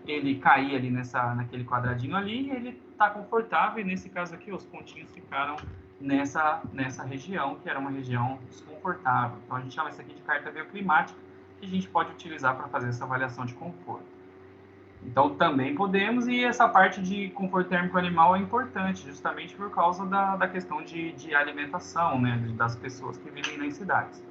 ele cair ali naquele quadradinho ali, ele está confortável, e nesse caso aqui, os pontinhos ficaram nessa região, que era uma região desconfortável. Então, a gente chama isso aqui de carta bioclimática, que a gente pode utilizar para fazer essa avaliação de conforto. Então, também podemos, e essa parte de conforto térmico animal é importante, justamente por causa da questão de alimentação, né, das pessoas que vivem nas cidades.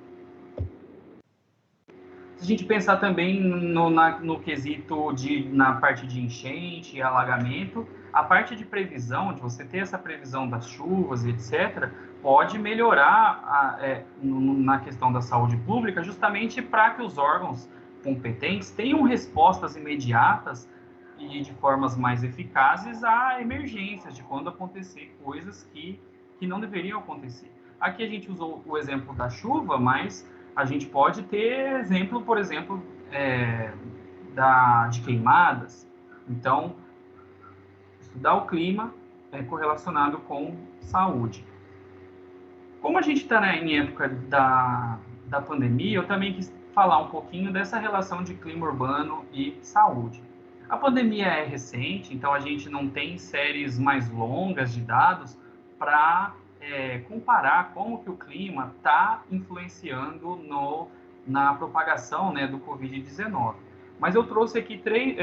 Se a gente pensar também no quesito na parte de enchente e alagamento, a parte de previsão, de você ter essa previsão das chuvas e etc., pode melhorar na questão da saúde pública, justamente para que os órgãos competentes tenham respostas imediatas e de formas mais eficazes a emergências, de quando acontecer coisas que não deveriam acontecer. Aqui a gente usou o exemplo da chuva, mas a gente pode ter exemplo, por exemplo, de queimadas. Então, estudar o clima é correlacionado com saúde. Como a gente está em época da pandemia, eu também quis falar um pouquinho dessa relação de clima urbano e saúde. A pandemia é recente, então a gente não tem séries mais longas de dados para comparar como que o clima está influenciando na propagação, né, do Covid-19. Mas eu trouxe aqui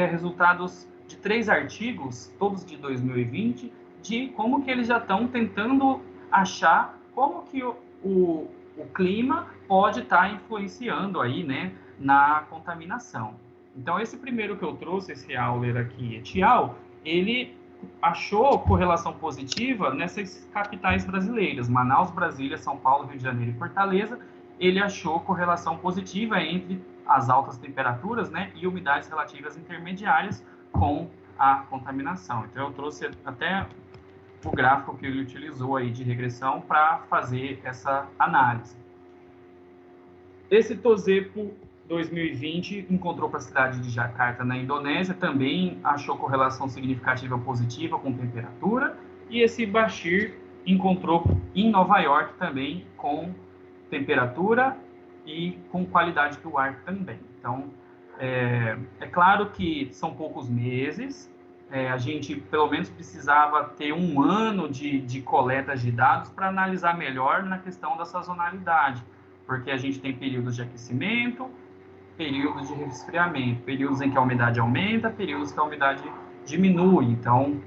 resultados de 3 artigos, todos de 2020, de como que eles já estão tentando achar como que o clima pode estar influenciando aí, né, na contaminação. Então, esse primeiro que eu trouxe, esse Auler aqui, et al., ele achou correlação positiva nessas capitais brasileiras, Manaus, Brasília, São Paulo, Rio de Janeiro e Fortaleza. Ele achou correlação positiva entre as altas temperaturas, né, e umidades relativas intermediárias com a contaminação. Então, eu trouxe até o gráfico que ele utilizou aí de regressão para fazer essa análise. Esse Tozepo 2020 encontrou para a cidade de Jakarta, na Indonésia, também achou correlação significativa positiva com temperatura, e esse Bashir encontrou em Nova York também com temperatura e com qualidade do ar também. Então, é claro que são poucos meses, a gente pelo menos precisava ter um ano de coleta de dados para analisar melhor na questão da sazonalidade, porque a gente tem períodos de aquecimento, períodos de resfriamento, períodos em que a umidade aumenta, períodos que a umidade diminui. Então,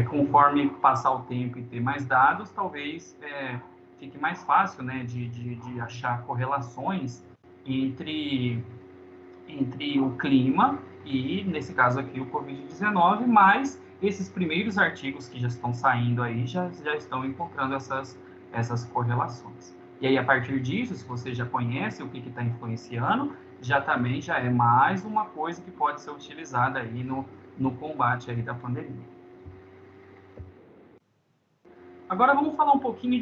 conforme passar o tempo e ter mais dados, talvez fique mais fácil, né, de achar correlações entre o clima e, nesse caso aqui, o Covid-19, mas esses primeiros artigos que já estão saindo aí já estão encontrando essas essas correlações. E aí, a partir disso, se você já conhece o que está influenciando, também já é mais uma coisa que pode ser utilizada aí no combate aí da pandemia. Agora vamos falar um pouquinho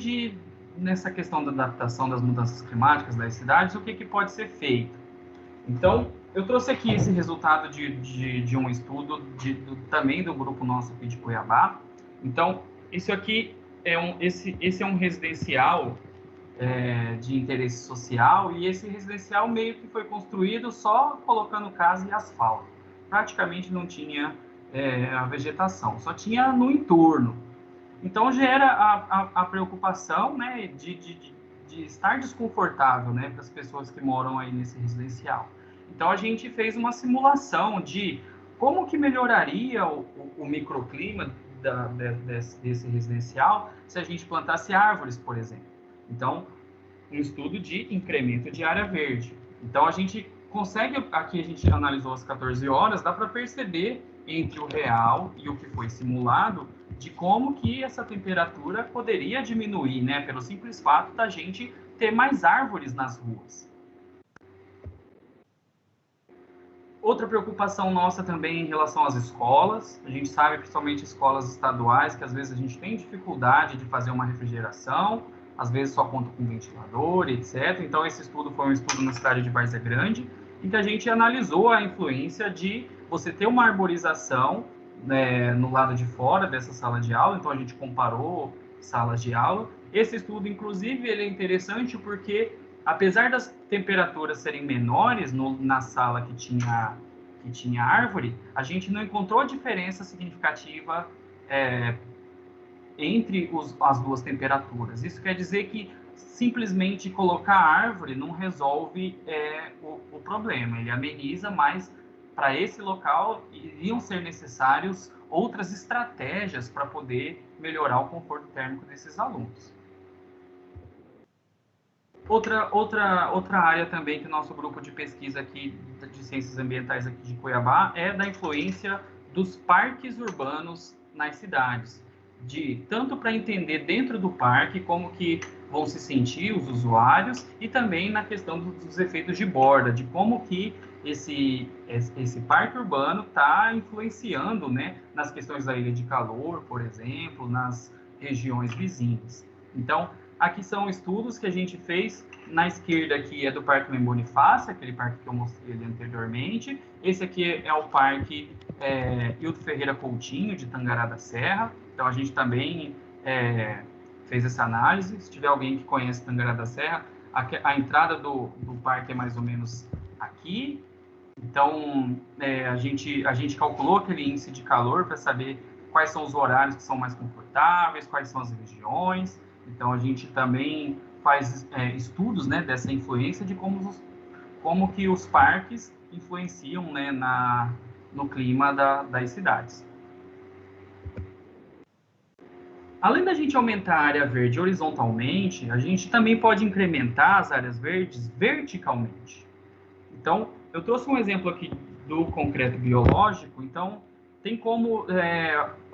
nessa questão da adaptação das mudanças climáticas das cidades, o que pode ser feito. Então, eu trouxe aqui esse resultado de um estudo também do grupo nosso aqui de Cuiabá. Então, isso aqui esse é um residencial de interesse social, e esse residencial meio que foi construído só colocando casa e asfalto. Praticamente não tinha a vegetação, só tinha no entorno. Então gera a preocupação, né, de estar desconfortável, né, para as pessoas que moram aí nesse residencial. Então a gente fez uma simulação de como que melhoraria o microclima desse residencial se a gente plantasse árvores, por exemplo. Então, um estudo de incremento de área verde. Então, a gente consegue, aqui a gente analisou as 14 horas, dá para perceber entre o real e o que foi simulado, de como que essa temperatura poderia diminuir, né, pelo simples fato da gente ter mais árvores nas ruas. Outra preocupação nossa também em relação às escolas. A gente sabe, principalmente escolas estaduais, que às vezes a gente tem dificuldade de fazer uma refrigeração, às vezes só conta com ventilador, etc. Então, esse estudo foi um estudo na cidade de Várzea Grande, em que a gente analisou a influência de você ter uma arborização, né, no lado de fora dessa sala de aula. Então, a gente comparou salas de aula. Esse estudo, inclusive, ele é interessante porque, apesar das temperaturas serem menores na sala que tinha árvore, a gente não encontrou diferença significativa entre as duas temperaturas. Isso quer dizer que simplesmente colocar árvore não resolve o problema, ele ameniza, mas para esse local iriam ser necessários outras estratégias para poder melhorar o conforto térmico desses alunos. Outra área também que o nosso grupo de pesquisa aqui de ciências ambientais aqui de Cuiabá é da influência dos parques urbanos nas cidades, tanto para entender dentro do parque como que vão se sentir os usuários, e também na questão dos efeitos de borda, de como que esse parque urbano está influenciando, né, nas questões da ilha de calor, por exemplo, nas regiões vizinhas. Então, aqui são estudos que a gente fez. Na esquerda aqui é do Parque Mem Bonifácio, aquele parque que eu mostrei ali anteriormente. Esse aqui é o Parque Hildo Ferreira Coutinho, de Tangará da Serra. Então, a gente também fez essa análise. Se tiver alguém que conhece Tangará da Serra, a entrada do parque é mais ou menos aqui. Então, a gente calculou aquele índice de calor para saber quais são os horários que são mais confortáveis, quais são as regiões. Então, a gente também faz estudos, né, dessa influência de como que os parques influenciam, né, no clima das cidades. Além da gente aumentar a área verde horizontalmente, a gente também pode incrementar as áreas verdes verticalmente. Então, eu trouxe um exemplo aqui do concreto biológico. Então, tem como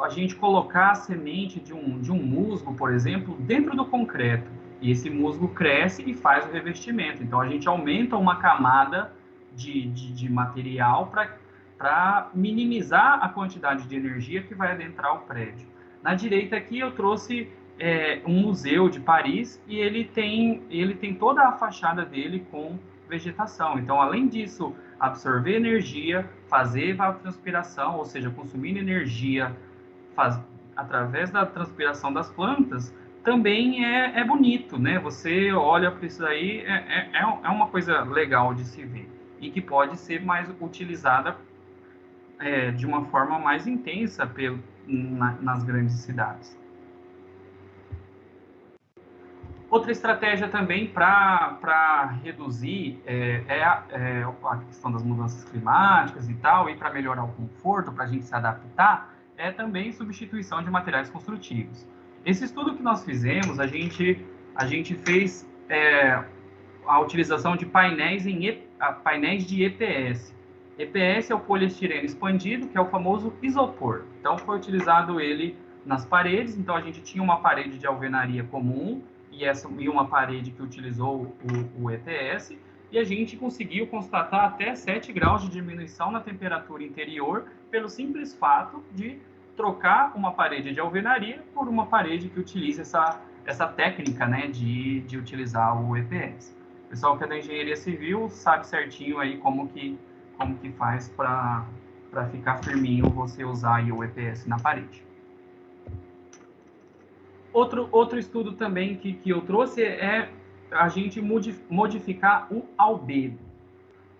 a gente colocar a semente de um musgo, por exemplo, dentro do concreto. E esse musgo cresce e faz o revestimento. Então, a gente aumenta uma camada de material para minimizar a quantidade de energia que vai adentrar o prédio. Na direita aqui eu trouxe um museu de Paris, e ele tem toda a fachada dele com vegetação. Então, além disso, absorver energia, fazer evapotranspiração, ou seja, consumindo energia através da transpiração das plantas, também é bonito, né? Você olha para isso aí, é uma coisa legal de se ver, e que pode ser mais utilizada de uma forma mais intensa nas grandes cidades. Outra estratégia também para reduzir a questão das mudanças climáticas e tal, e para melhorar o conforto, para a gente se adaptar, é também substituição de materiais construtivos. Esse estudo que nós fizemos, a gente fez a utilização de painéis de EPS. EPS é o poliestireno expandido, que é o famoso isopor. Então, foi utilizado ele nas paredes. Então, a gente tinha uma parede de alvenaria comum, e uma parede que utilizou o ETS, e a gente conseguiu constatar até 7 graus de diminuição na temperatura interior pelo simples fato de trocar uma parede de alvenaria por uma parede que utiliza essa técnica, né, de utilizar o EPS. O pessoal que é da engenharia civil sabe certinho aí como que faz para ficar firminho você usar aí o EPS na parede. Outro estudo também que eu trouxe é a gente modificar o albedo.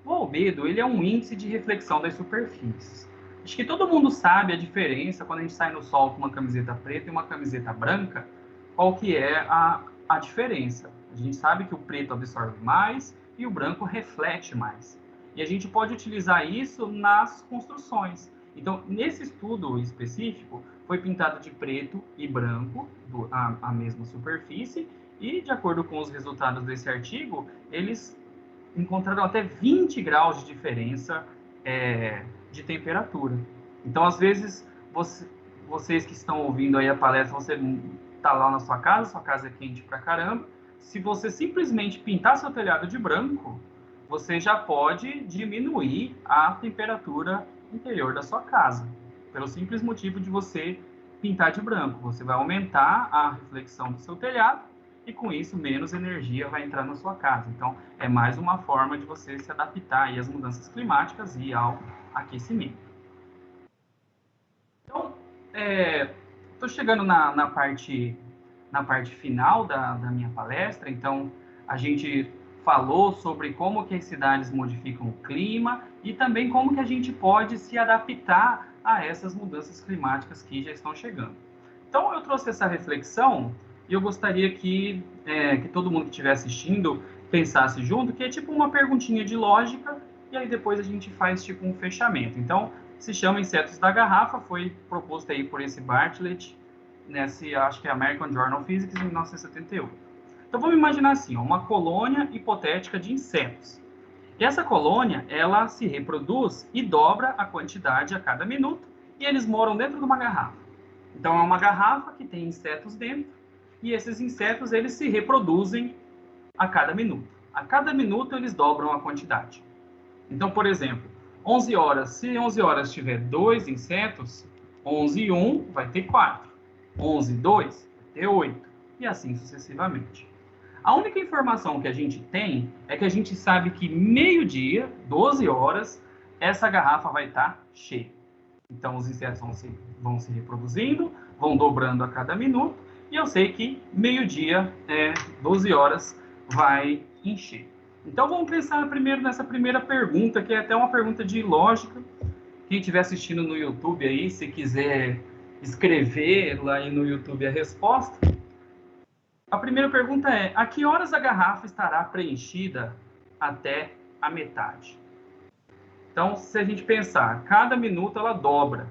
O albedo, ele é um índice de reflexão das superfícies. Acho que todo mundo sabe a diferença quando a gente sai no sol com uma camiseta preta e uma camiseta branca, qual que é a diferença. A gente sabe que o preto absorve mais e o branco reflete mais. E a gente pode utilizar isso nas construções. Então, nesse estudo específico, foi pintado de preto e branco a mesma superfície, e de acordo com os resultados desse artigo, eles encontraram até 20 graus de diferença de temperatura. Então, às vezes, vocês que estão ouvindo aí a palestra, você está lá na sua casa é quente pra caramba, se você simplesmente pintar seu telhado de branco, você já pode diminuir a temperatura interior da sua casa, pelo simples motivo de você pintar de branco. Você vai aumentar a reflexão do seu telhado e, com isso, menos energia vai entrar na sua casa. Então, é mais uma forma de você se adaptar aí às mudanças climáticas e ao aquecimento. Então, estou chegando na parte final da minha palestra. Então, a gente falou sobre como que as cidades modificam o clima e também como que a gente pode se adaptar a essas mudanças climáticas que já estão chegando. Então, eu trouxe essa reflexão e eu gostaria que todo mundo que estiver assistindo pensasse junto, que é tipo uma perguntinha de lógica, e aí depois a gente faz tipo um fechamento. Então, se chama Insetos da Garrafa, foi proposto aí por esse Bartlett, acho que é American Journal of Physics, em 1978. Então, vamos imaginar assim, uma colônia hipotética de insetos. E essa colônia, ela se reproduz e dobra a quantidade a cada minuto, e eles moram dentro de uma garrafa. Então, é uma garrafa que tem insetos dentro, e esses insetos, eles se reproduzem a cada minuto. A cada minuto, eles dobram a quantidade. Então, por exemplo, 11 horas, se 11 horas tiver 2 insetos, 11 e 1 vai ter 4. 11 e 2 vai ter 8. E assim sucessivamente. A única informação que a gente tem é que a gente sabe que meio-dia, 12 horas, essa garrafa vai estar cheia. Então, os insetos vão se reproduzindo, vão dobrando a cada minuto, e eu sei que meio-dia, 12 horas, vai encher. Então, vamos pensar primeiro nessa primeira pergunta, que é até uma pergunta de lógica. Quem estiver assistindo no YouTube aí, se quiser escrever lá no YouTube a resposta. A primeira pergunta é: a que horas a garrafa estará preenchida até a metade? Então, se a gente pensar, cada minuto ela dobra.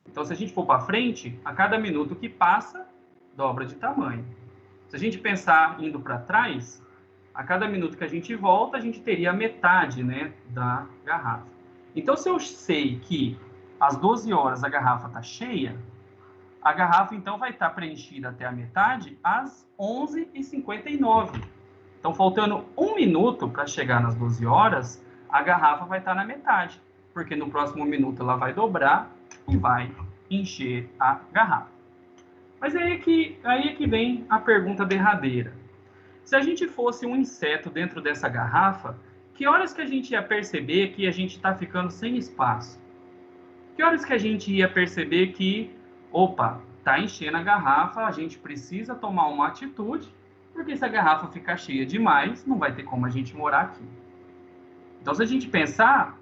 Então, se a gente for para frente, a cada minuto que passa, dobra de tamanho. Se a gente pensar indo para trás, a cada minuto que a gente volta, a gente teria a metade, né, da garrafa. Então, se eu sei que às 12 horas a garrafa está cheia, a garrafa, então, vai estar preenchida até a metade às 11h59. Então, faltando 1 minuto para chegar nas 12 horas, a garrafa vai estar na metade, porque no próximo minuto ela vai dobrar e vai encher a garrafa. Mas aí é que vem a pergunta derradeira. Se a gente fosse um inseto dentro dessa garrafa, que horas que a gente ia perceber que a gente está ficando sem espaço? Que horas que a gente ia perceber que, opa, está enchendo a garrafa, a gente precisa tomar uma atitude, porque se a garrafa ficar cheia demais, não vai ter como a gente morar aqui. Então, se a gente pensar,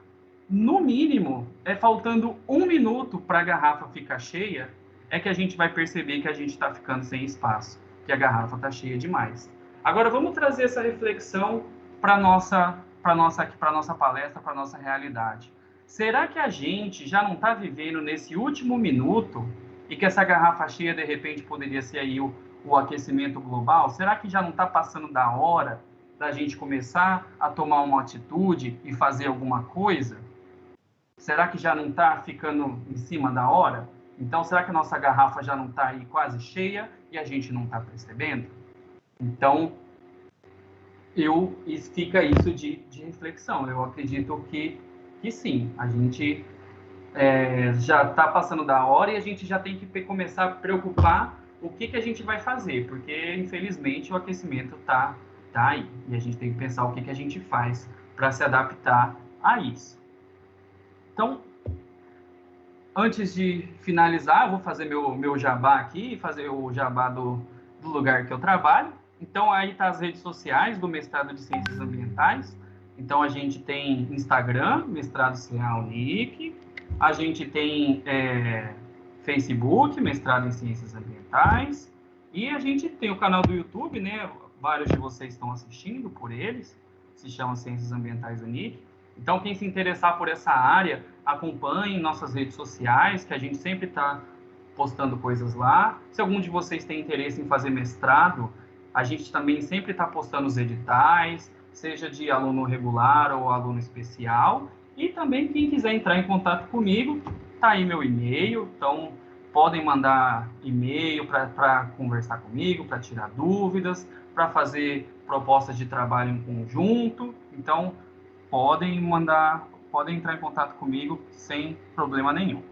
no mínimo, faltando 1 minuto para a garrafa ficar cheia, é que a gente vai perceber que a gente está ficando sem espaço, que a garrafa está cheia demais. Agora, vamos trazer essa reflexão para a nossa palestra, para a nossa realidade. Será que a gente já não está vivendo nesse último minuto e que essa garrafa cheia, de repente, poderia ser aí o aquecimento global? Será que já não está passando da hora da gente começar a tomar uma atitude e fazer alguma coisa? Será que já não está ficando em cima da hora? Então, será que a nossa garrafa já não está aí quase cheia e a gente não está percebendo? Então, fica isso de reflexão. Eu acredito que sim, a gente já está passando da hora e a gente já tem que começar a preocupar o que a gente vai fazer, porque, infelizmente, o aquecimento tá aí. E a gente tem que pensar o que a gente faz para se adaptar a isso. Então, antes de finalizar, eu vou fazer meu jabá aqui, fazer o jabá do lugar que eu trabalho. Então, aí tá as redes sociais do Mestrado de Ciências Ambientais. Então, a gente tem Instagram, Mestrado CA Unic. A gente tem Facebook, Mestrado em Ciências Ambientais. E a gente tem o canal do YouTube, né? Vários de vocês estão assistindo por eles. Se chama Ciências Ambientais Unic. Então, quem se interessar por essa área, acompanhe nossas redes sociais, que a gente sempre está postando coisas lá. Se algum de vocês tem interesse em fazer mestrado, a gente também sempre está postando os editais, seja de aluno regular ou aluno especial. E também, quem quiser entrar em contato comigo, tá aí meu e-mail. Então, podem mandar e-mail para conversar comigo, para tirar dúvidas, para fazer propostas de trabalho em conjunto. Então, podem entrar em contato comigo sem problema nenhum.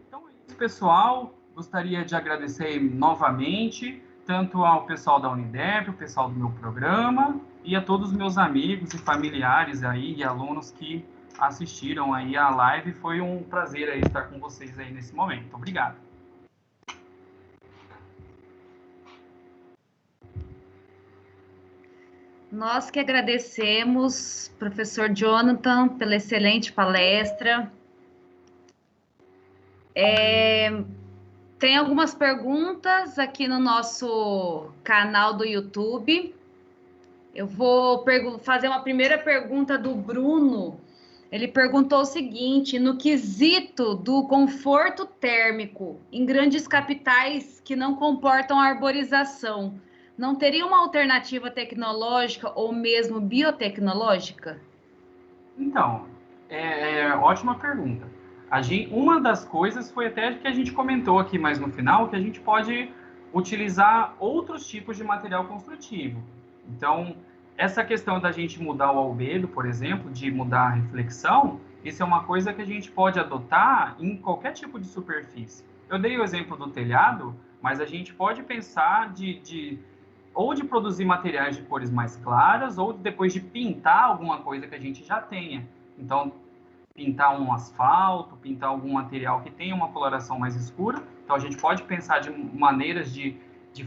Então é isso, pessoal. Gostaria de agradecer novamente, tanto ao pessoal da Unidep, o pessoal do meu programa, e a todos os meus amigos e familiares aí, e alunos que assistiram aí a live. Foi um prazer aí estar com vocês aí nesse momento. Obrigado. Nós que agradecemos, professor Jonathan, pela excelente palestra. Tem algumas perguntas aqui no nosso canal do YouTube. Eu vou fazer uma primeira pergunta do Bruno. Ele perguntou o seguinte: no quesito do conforto térmico em grandes capitais que não comportam arborização, não teria uma alternativa tecnológica ou mesmo biotecnológica? Então, ótima pergunta. Uma das coisas foi até que a gente comentou aqui mais no final, que a gente pode utilizar outros tipos de material construtivo. Então, essa questão da gente mudar o albedo, por exemplo, de mudar a reflexão, isso é uma coisa que a gente pode adotar em qualquer tipo de superfície. Eu dei o exemplo do telhado, mas a gente pode pensar ou de produzir materiais de cores mais claras, ou depois de pintar alguma coisa que a gente já tenha. Então, pintar um asfalto, pintar algum material que tenha uma coloração mais escura. Então, a gente pode pensar de maneiras de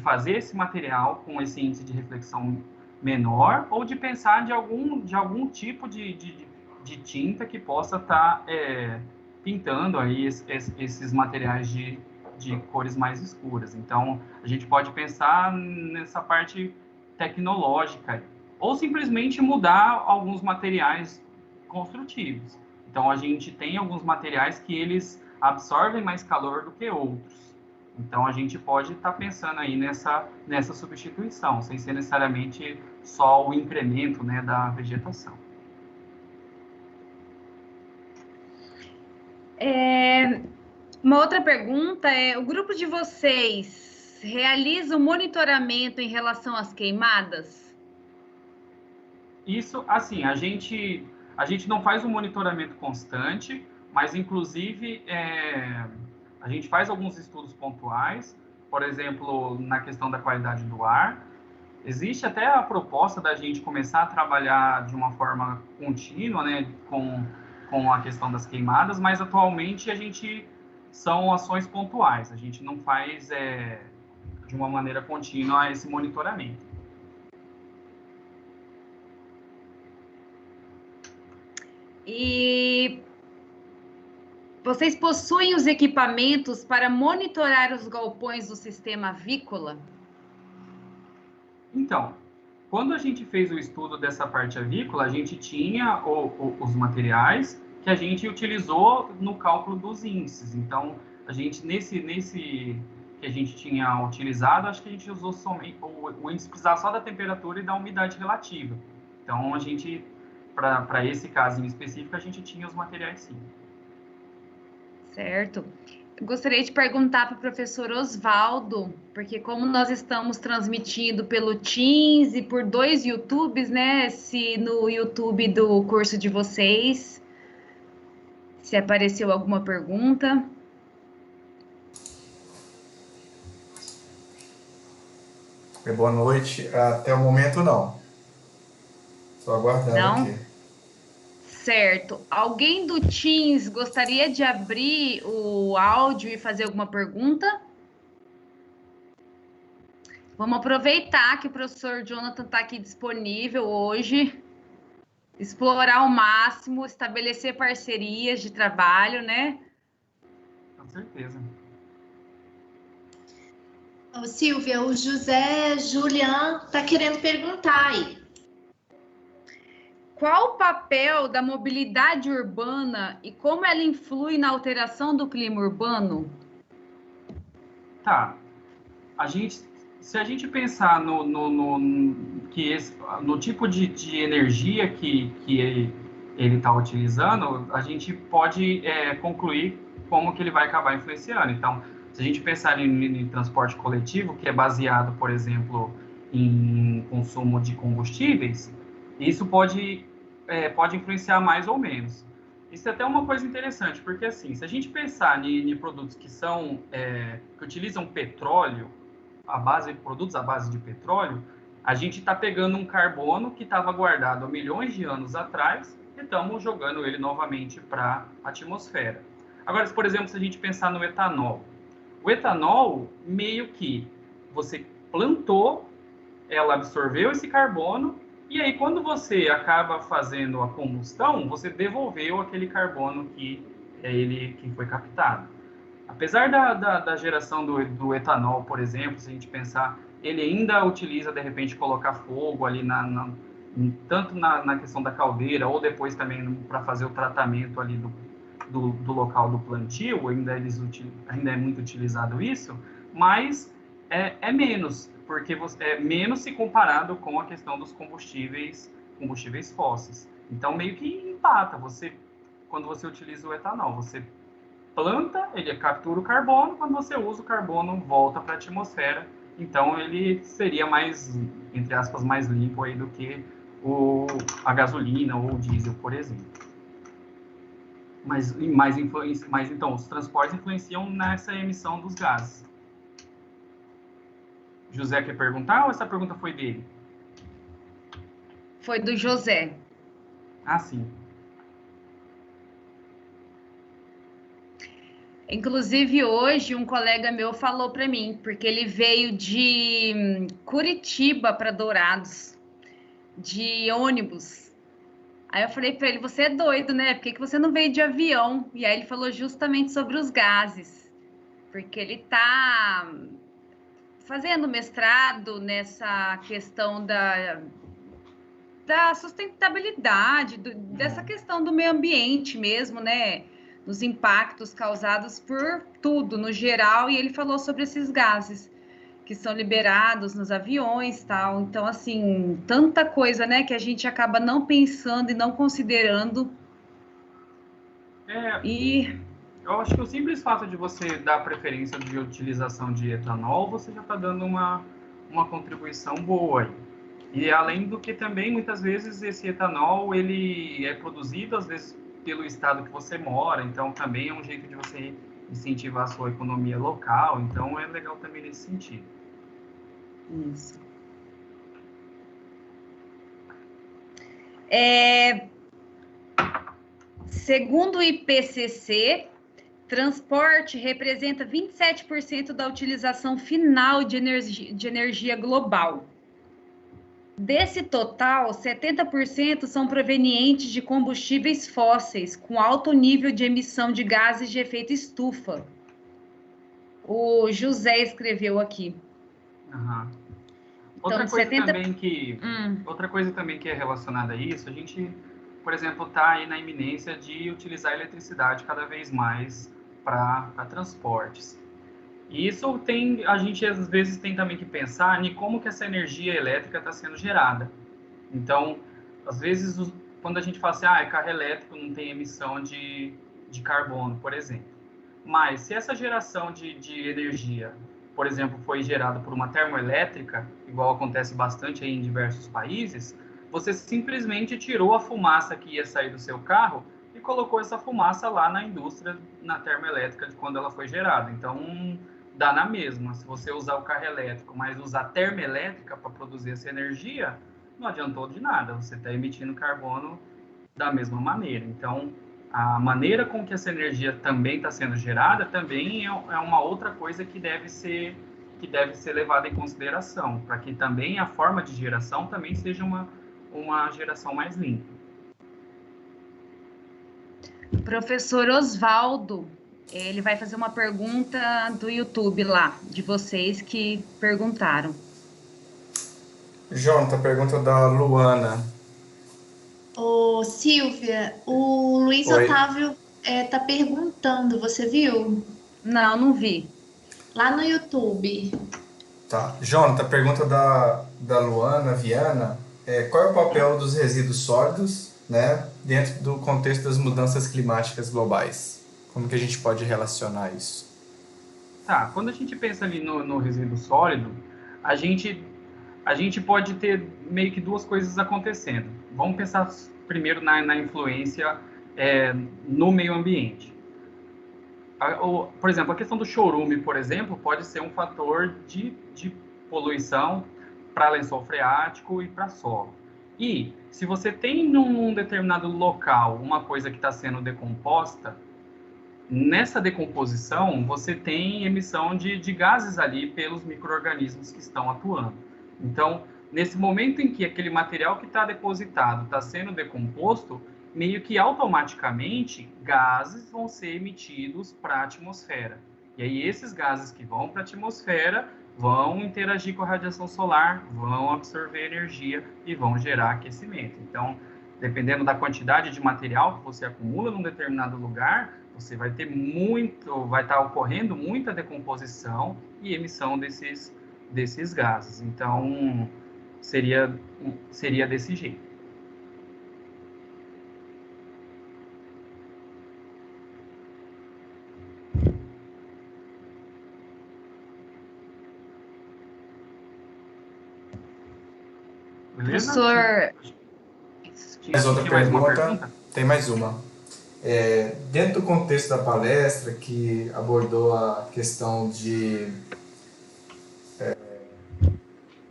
fazer esse material com esse índice de reflexão menor, ou de pensar de algum tipo de tinta que possa estar pintando aí esses materiais de cores mais escuras. Então, a gente pode pensar nessa parte tecnológica, ou simplesmente mudar alguns materiais construtivos. Então, a gente tem alguns materiais que eles absorvem mais calor do que outros. Então, a gente pode estar pensando aí nessa substituição, sem ser necessariamente só o incremento, né, da vegetação. Uma outra pergunta é: o grupo de vocês realiza o monitoramento em relação às queimadas? Isso, assim, a gente não faz um monitoramento constante, mas, inclusive, a gente faz alguns estudos pontuais, por exemplo, na questão da qualidade do ar. Existe até a proposta da gente começar a trabalhar de uma forma contínua, né, com a questão das queimadas, mas atualmente são ações pontuais, a gente não faz de uma maneira contínua esse monitoramento. E vocês possuem os equipamentos para monitorar os galpões do sistema avícola? Então, quando a gente fez o estudo dessa parte avícola, a gente tinha os materiais que a gente utilizou no cálculo dos índices. Então, a gente, nesse que a gente tinha utilizado, acho que a gente usou somente o índice precisava só da temperatura e da umidade relativa. Então, a gente, para esse caso em específico, a gente tinha os materiais sim. Certo. gostaria de perguntar para o professor Oswaldo, porque como nós estamos transmitindo pelo Teams e por 2 YouTubes, né? Se no YouTube do curso de vocês, se apareceu alguma pergunta. Boa noite. Até o momento, não. Estou aguardando Não? aqui. Certo. Alguém do Teams gostaria de abrir o áudio e fazer alguma pergunta? Vamos aproveitar que o professor Jonathan está aqui disponível hoje, explorar ao máximo, estabelecer parcerias de trabalho, né? Com certeza. Ô, Silvia, o José Julian está querendo perguntar aí. Qual o papel da mobilidade urbana e como ela influi na alteração do clima urbano? Tá. Se a gente pensar no tipo de energia que ele está utilizando, a gente pode concluir como que ele vai acabar influenciando. Então, se a gente pensar em transporte coletivo, que é baseado, por exemplo, em consumo de combustíveis, isso pode influenciar mais ou menos. Isso é até uma coisa interessante, porque assim, se a gente pensar em produtos que utilizam petróleo, produtos à base de petróleo, a gente está pegando um carbono que estava guardado há milhões de anos atrás e estamos jogando ele novamente para a atmosfera. Agora, por exemplo, se a gente pensar no etanol, o etanol meio que você plantou, ela absorveu esse carbono e aí quando você acaba fazendo a combustão, você devolveu aquele carbono que foi captado. Apesar da geração do etanol, por exemplo, se a gente pensar, ele ainda utiliza, de repente, colocar fogo ali tanto na questão da caldeira, ou depois também para fazer o tratamento ali do local do plantio, ainda é muito utilizado isso, mas é menos, porque é menos se comparado com a questão dos combustíveis fósseis. Então, meio que empata, quando você utiliza o etanol, você planta, ele captura o carbono, quando você usa o carbono, volta para a atmosfera. Então, ele seria mais, entre aspas, mais limpo aí do que a gasolina ou o diesel, por exemplo. Mas então, os transportes influenciam nessa emissão dos gases. José quer perguntar ou essa pergunta foi dele? Foi do José. Ah, sim. Inclusive, hoje, um colega meu falou para mim, porque ele veio de Curitiba para Dourados, de ônibus. Aí eu falei para ele, você é doido, né? Por que você não veio de avião? E aí ele falou justamente sobre os gases, porque ele está fazendo mestrado nessa questão da sustentabilidade, dessa questão do meio ambiente mesmo, né? Dos impactos causados por tudo, no geral, e ele falou sobre esses gases que são liberados nos aviões, tal. Então, assim, tanta coisa, né, que a gente acaba não pensando e não considerando. Eu acho que o simples fato de você dar preferência de utilização de etanol, você já está dando uma contribuição boa aí. E além do que também, muitas vezes, esse etanol, ele é produzido, às vezes, pelo estado que você mora, então também é um jeito de você incentivar a sua economia local, então é legal também nesse sentido. Isso. Segundo o IPCC, transporte representa 27% da utilização final de energia global. Desse total, 70% são provenientes de combustíveis fósseis, com alto nível de emissão de gases de efeito estufa. O José escreveu aqui. Uhum. Então, outra coisa também que é relacionada a isso, a gente, por exemplo, está aí na iminência de utilizar a eletricidade cada vez mais para transportes. E isso a gente às vezes tem também que pensar em como que essa energia elétrica está sendo gerada. Então, às vezes, quando a gente fala assim, carro elétrico não tem emissão de carbono, por exemplo. Mas se essa geração de energia, por exemplo, foi gerada por uma termoelétrica, igual acontece bastante aí em diversos países, você simplesmente tirou a fumaça que ia sair do seu carro e colocou essa fumaça lá na indústria, na termoelétrica, de quando ela foi gerada. Então, dá na mesma. Se você usar o carro elétrico, mas usar termoelétrica para produzir essa energia, não adiantou de nada. Você está emitindo carbono da mesma maneira. Então, a maneira com que essa energia também está sendo gerada também é uma outra coisa que deve ser levada em consideração, para que também a forma de geração também seja uma geração mais limpa. Professor Osvaldo, ele vai fazer uma pergunta do YouTube lá, de vocês que perguntaram. Jonathan, pergunta da Luana. Ô, Silvia, o Luiz Oi. Otávio tá perguntando, você viu? Não, não vi. Lá no YouTube. Tá. Jonathan, pergunta da Luana Viana. Qual é o papel dos resíduos sólidos, né, dentro do contexto das mudanças climáticas globais? Como que a gente pode relacionar isso? Tá, quando a gente pensa ali no resíduo sólido, a gente pode ter meio que duas coisas acontecendo. Vamos pensar primeiro na influência no meio ambiente. Por exemplo, a questão do chorume, por exemplo, pode ser um fator de poluição para lençol freático e para solo. E se você tem num determinado local uma coisa que está sendo decomposta, nessa decomposição você tem emissão de gases ali pelos micro-organismos que estão atuando. Então, nesse momento em que aquele material que está depositado está sendo decomposto, meio que automaticamente gases vão ser emitidos para a atmosfera. E aí esses gases que vão para a atmosfera vão interagir com a radiação solar, vão absorver energia e vão gerar aquecimento. Então, dependendo da quantidade de material que você acumula num determinado lugar, você vai ter vai estar ocorrendo muita decomposição e emissão desses gases. Então, seria desse jeito. Beleza? Professor, Mais outra Tinha mais uma pergunta? pergunta? Tem mais uma. Dentro do contexto da palestra, que abordou a questão de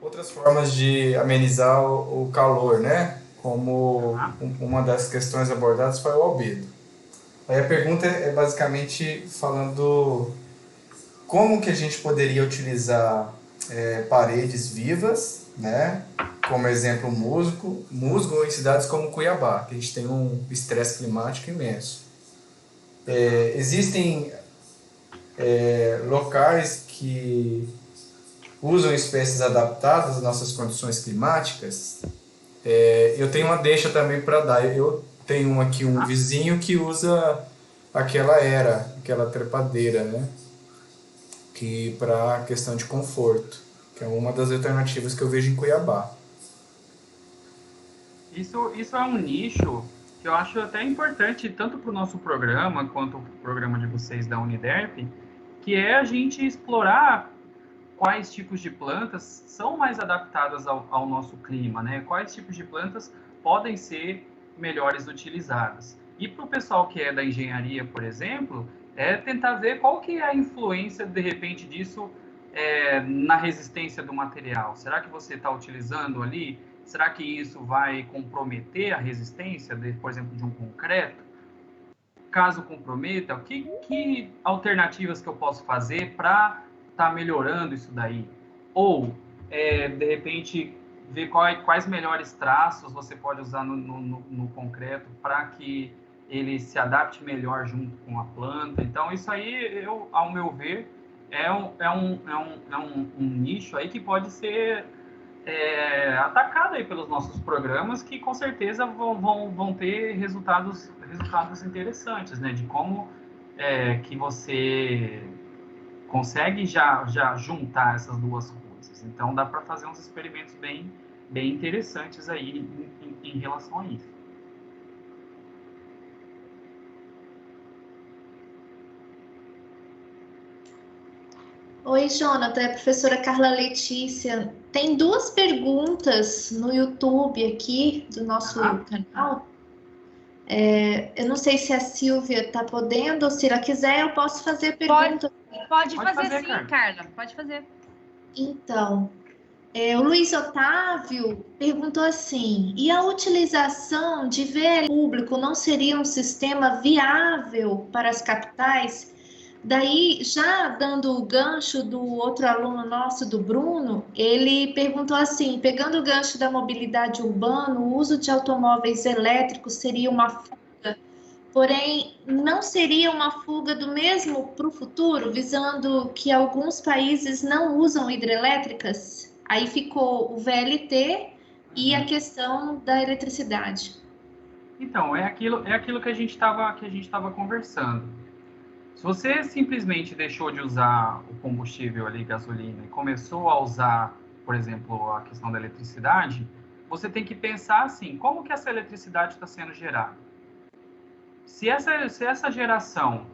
outras formas de amenizar o calor, né? Como uma das questões abordadas foi o albedo. Aí a pergunta é basicamente falando como que a gente poderia utilizar paredes vivas, né? Como exemplo, musgo em cidades como Cuiabá, que a gente tem um estresse climático imenso. Existem locais que usam espécies adaptadas às nossas condições climáticas. Eu tenho uma deixa também para dar. Eu tenho aqui um vizinho que usa aquela trepadeira, né? Que para questão de conforto, que é uma das alternativas que eu vejo em Cuiabá. Isso é um nicho que eu acho até importante, tanto para o nosso programa, quanto para o programa de vocês da Uniderp, que é a gente explorar quais tipos de plantas são mais adaptadas ao nosso clima, né? Quais tipos de plantas podem ser melhores utilizadas. E para o pessoal que é da engenharia, por exemplo, tentar ver qual que é a influência, de repente, disso na resistência do material. Será que você está utilizando ali? Será que isso vai comprometer a resistência, por exemplo, de um concreto? Caso comprometa, que alternativas que eu posso fazer para estar melhorando isso daí? Ou, de repente, ver quais melhores traços você pode usar no concreto para que ele se adapte melhor junto com a planta. Então, isso aí, ao meu ver, é um nicho aí que pode ser atacado aí pelos nossos programas, que com certeza vão ter resultados interessantes, né? De como que você consegue já juntar essas duas coisas. Então dá para fazer uns experimentos bem interessantes aí em relação a isso. Oi, Jonathan, é a professora Carla Letícia. Tem duas perguntas no YouTube aqui do nosso canal. Eu não sei se a Silvia está podendo, ou se ela quiser, eu posso fazer a pergunta. Pode fazer sim, Carla. Carla. Pode fazer. Então, o Luiz Otávio perguntou assim: e a utilização de VL público não seria um sistema viável para as capitais? Daí, já dando o gancho do outro aluno nosso, do Bruno, ele perguntou assim: pegando o gancho da mobilidade urbana, o uso de automóveis elétricos seria uma fuga, porém, não seria uma fuga do mesmo para o futuro, visando que alguns países não usam hidrelétricas? Aí ficou o VLT e a questão da eletricidade. Então, é aquilo que a gente estava conversando. Se você simplesmente deixou de usar o combustível ali, gasolina, e começou a usar, por exemplo, a questão da eletricidade, você tem que pensar assim, como que essa eletricidade está sendo gerada? Se essa geração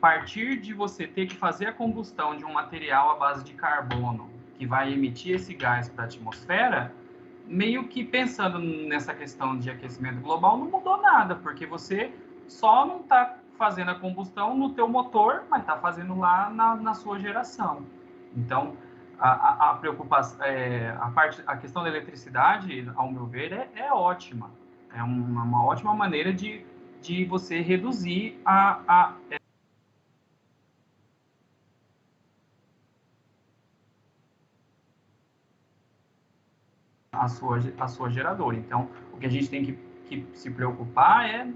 partir de você ter que fazer a combustão de um material à base de carbono, que vai emitir esse gás para a atmosfera, meio que pensando nessa questão de aquecimento global, não mudou nada, porque você só não está fazendo a combustão no teu motor, mas está fazendo lá na sua geração. Então, a preocupação, a questão da eletricidade, ao meu ver, é ótima. É uma ótima maneira de você reduzir a sua geradora. Então, o que a gente tem que se preocupar é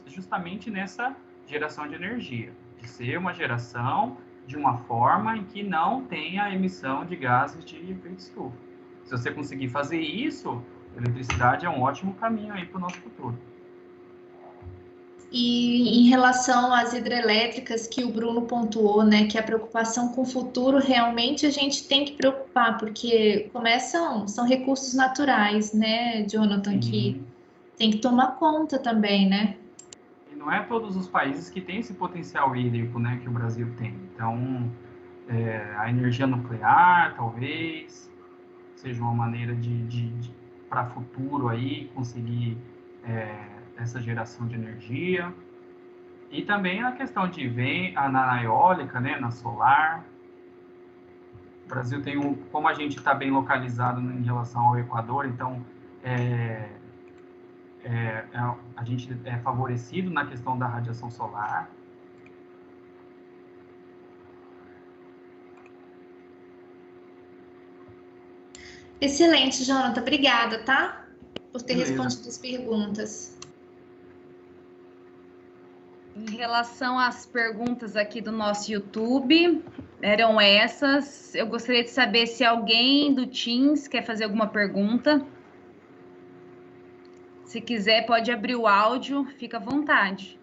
justamente nessa geração de energia, de ser uma geração de uma forma em que não tenha emissão de gases de efeito estufa. Se você conseguir fazer isso, a eletricidade é um ótimo caminho aí para o nosso futuro. E em relação às hidrelétricas que o Bruno pontuou, né, que a preocupação com o futuro realmente a gente tem que preocupar, porque são recursos naturais, né, Jonathan, que tem que tomar conta também, né? E não é todos os países que têm esse potencial hídrico, né, que o Brasil tem. Então, a energia nuclear, talvez, seja uma maneira para futuro aí conseguir essa geração de energia. E também a questão de na eólica, né, na solar. O Brasil tem como a gente está bem localizado em relação ao Equador, então a gente é favorecido na questão da radiação solar. Excelente, Jonathan. Obrigada, tá? Por ter Beleza. respondido as perguntas. Em relação às perguntas aqui do nosso YouTube, eram essas. Eu gostaria de saber se alguém do Teams quer fazer alguma pergunta. Se quiser, pode abrir o áudio, fica à vontade.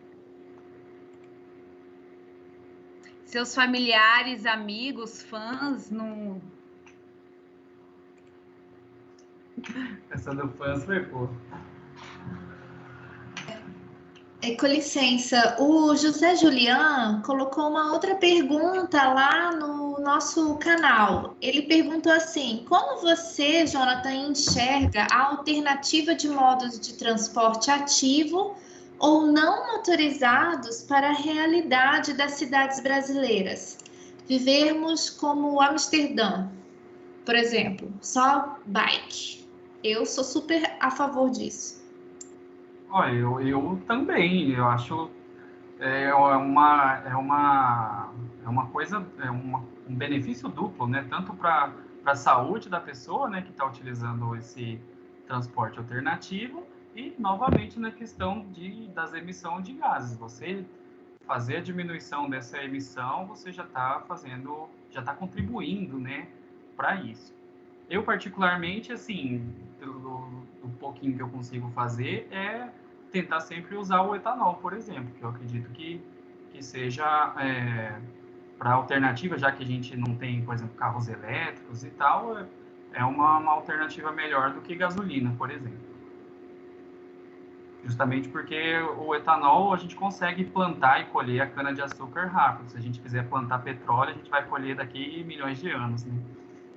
Seus familiares, amigos, fãs, não... Essa do fãs foi boa. Com licença, o José Julian colocou uma outra pergunta lá no nosso canal. Ele perguntou assim: como você, Jonathan, enxerga a alternativa de modos de transporte ativo ou não motorizados para a realidade das cidades brasileiras? Vivermos como Amsterdã, por exemplo, só bike. Eu sou super a favor disso. Olha, eu também, eu acho uma coisa, um benefício duplo, né? Tanto para a saúde da pessoa, né, que está utilizando esse transporte alternativo e, novamente, na questão das emissões de gases. Você fazer a diminuição dessa emissão, você já está contribuindo, né, para isso. Eu, particularmente, assim, do pouquinho que eu consigo fazer, tentar sempre usar o etanol, por exemplo, que eu acredito que seja para alternativa, já que a gente não tem, por exemplo, carros elétricos e tal, é uma alternativa melhor do que gasolina, por exemplo. justamente porque o etanol a gente consegue plantar e colher a cana-de-açúcar rápido. Se a gente quiser plantar petróleo, a gente vai colher daqui milhões de anos, né?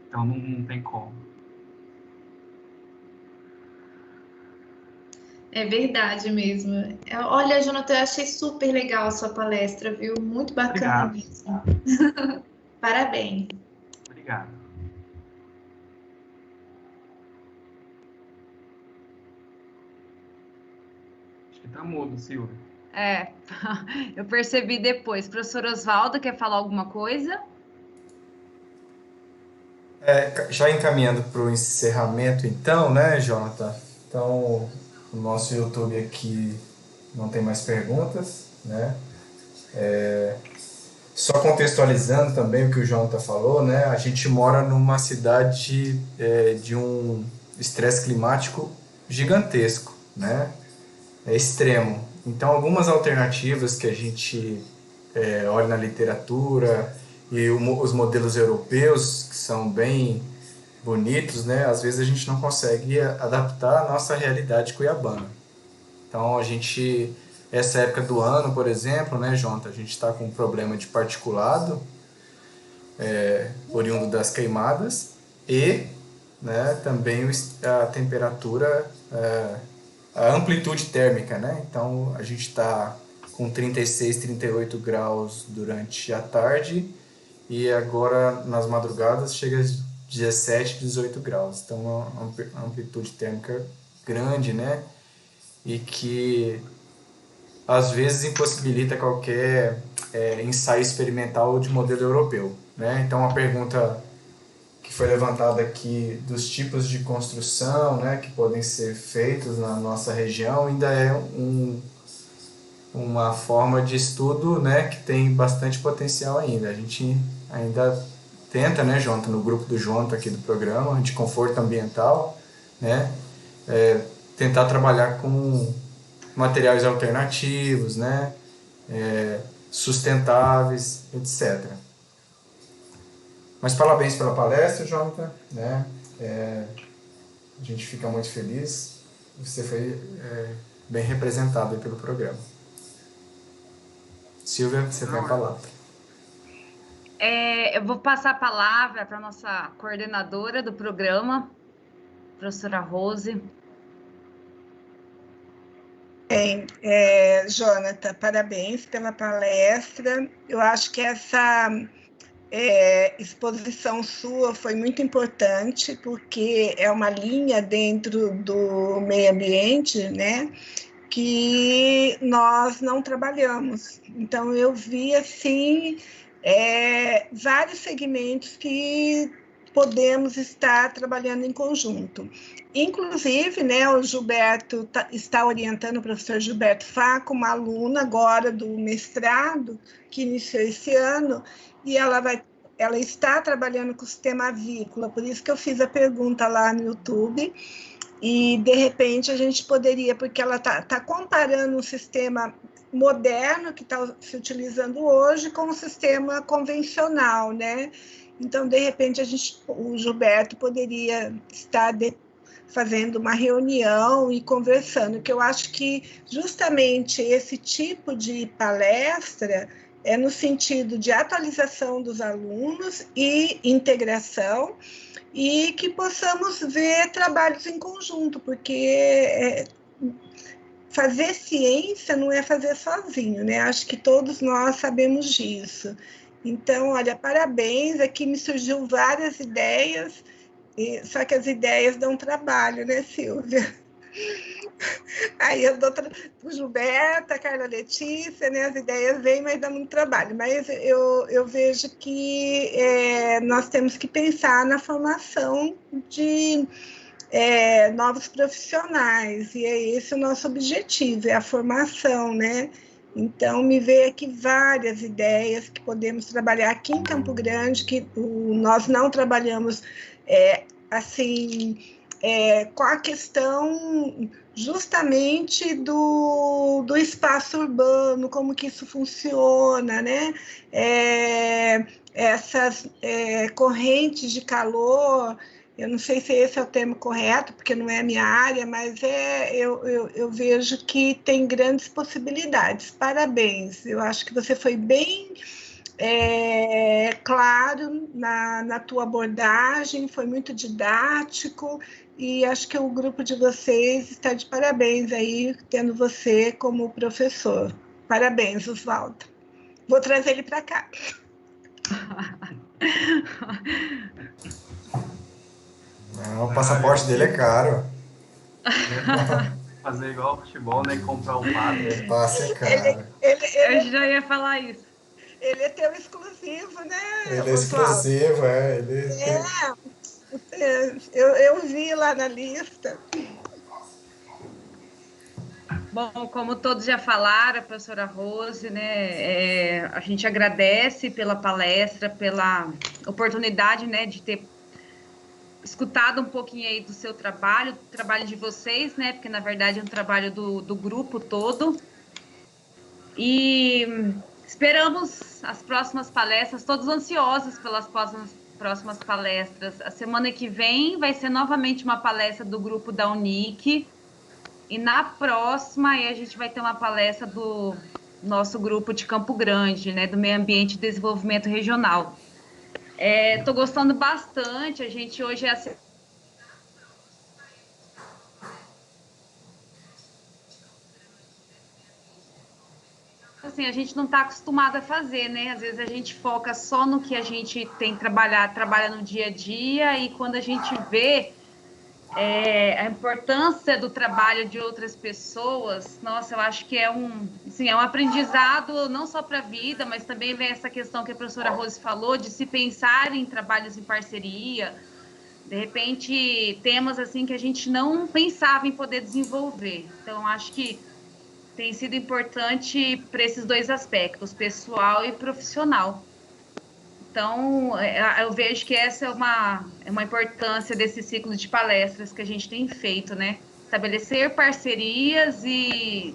Então não tem como. É verdade mesmo. Olha, Jonathan, eu achei super legal a sua palestra, viu? Muito bacana Obrigado. mesmo. Parabéns. Obrigado. Acho que tá mudo, Silvia. Eu percebi depois. Professor Oswaldo, quer falar alguma coisa? Já encaminhando para o encerramento, então, né, Jonathan? Então, o nosso YouTube aqui não tem mais perguntas, né? Só contextualizando também o que o Jonathan falou, né? A gente mora numa cidade de um estresse climático gigantesco, né? É extremo. Então, algumas alternativas que a gente olha na literatura e os modelos europeus, que são bem bonitos, né? Às vezes a gente não consegue adaptar a nossa realidade cuiabana. Então, essa época do ano, por exemplo, né, Jonathan, a gente está com um problema de particulado oriundo das queimadas e, né, também a temperatura, a amplitude térmica, né? Então, a gente está com 36, 38 graus durante a tarde e agora nas madrugadas chega a 17, 18 graus. Então, uma amplitude térmica grande, né? E que às vezes impossibilita qualquer ensaio experimental de modelo europeu, né? Então, a pergunta que foi levantada aqui dos tipos de construção, né, que podem ser feitos na nossa região ainda é uma forma de estudo, né, que tem bastante potencial ainda. A gente ainda tenta, né, Jonathan, no grupo do Jonathan aqui do programa de conforto ambiental, né, tentar trabalhar com materiais alternativos, né, sustentáveis, etc. Mas parabéns pela palestra, Jonathan, né? A gente fica muito feliz. Você foi bem representado aí pelo programa. Silvia, você tem a palavra. Eu vou passar a palavra para a nossa coordenadora do programa, professora Rose. Bem, Jonathan, parabéns pela palestra. Eu acho que essa exposição sua foi muito importante, porque é uma linha dentro do meio ambiente, né, que nós não trabalhamos. Então, eu vi, assim, vários segmentos que podemos estar trabalhando em conjunto. Inclusive, né, o Gilberto está orientando, o professor Gilberto Faco, uma aluna agora do mestrado, que iniciou esse ano, e ela está trabalhando com o sistema avícola, por isso que eu fiz a pergunta lá no YouTube, e, de repente, a gente poderia, porque ela está comparando um sistema moderno que está se utilizando hoje com o sistema convencional, né? Então, de repente, o Gilberto poderia estar fazendo uma reunião e conversando, que eu acho que justamente esse tipo de palestra é no sentido de atualização dos alunos e integração, e que possamos ver trabalhos em conjunto, porque fazer ciência não é fazer sozinho, né? Acho que todos nós sabemos disso. Então, olha, parabéns, aqui me surgiu várias ideias, só que as ideias dão trabalho, né, Silvia? Aí eu dou o Gilberto, a Carla Letícia, né, as ideias vêm, mas dá muito trabalho. Mas eu vejo que nós temos que pensar na formação de novos profissionais, e é esse o nosso objetivo, é a formação, né? Então, me veio aqui várias ideias que podemos trabalhar aqui em Campo Grande, que nós não trabalhamos assim, com a questão justamente do espaço urbano, como que isso funciona, né? Essas correntes de calor, Eu não sei se esse é o termo correto, porque não é a minha área, mas eu vejo que tem grandes possibilidades. Parabéns, eu acho que você foi bem claro na tua abordagem, foi muito didático, e acho que o grupo de vocês está de parabéns aí, tendo você como professor. Parabéns, Oswaldo. Vou trazer ele para cá. Não, o passaporte dele é caro. Fazer igual ao futebol, né? Comprar o passe. O passe é caro. Eu já ia falar isso. Ele é teu exclusivo, né? Ele é exclusivo, Eu vi lá na lista. Bom, como todos já falaram, a professora Rose, né, a gente agradece pela palestra, pela oportunidade, né, de ter escutado um pouquinho aí do seu trabalho, do trabalho de vocês, né, porque na verdade é um trabalho do grupo todo. E esperamos as próximas palestras, todos ansiosos pelas próximas palestras. A semana que vem vai ser novamente uma palestra do grupo da Unic. E na próxima aí a gente vai ter uma palestra do nosso grupo de Campo Grande, né, do Meio Ambiente e Desenvolvimento Regional. Estou gostando bastante, a gente hoje assim, a gente não está acostumado a fazer, né? Às vezes a gente foca só no que a gente tem trabalha no dia a dia, e quando a gente vê a importância do trabalho de outras pessoas, nossa, eu acho que é um aprendizado não só para a vida, mas também vem essa questão que a professora Rose falou, de se pensar em trabalhos em parceria, de repente temas assim que a gente não pensava em poder desenvolver. Então, acho que tem sido importante para esses dois aspectos, pessoal e profissional. Então, eu vejo que essa é uma importância desse ciclo de palestras que a gente tem feito, né? Estabelecer parcerias e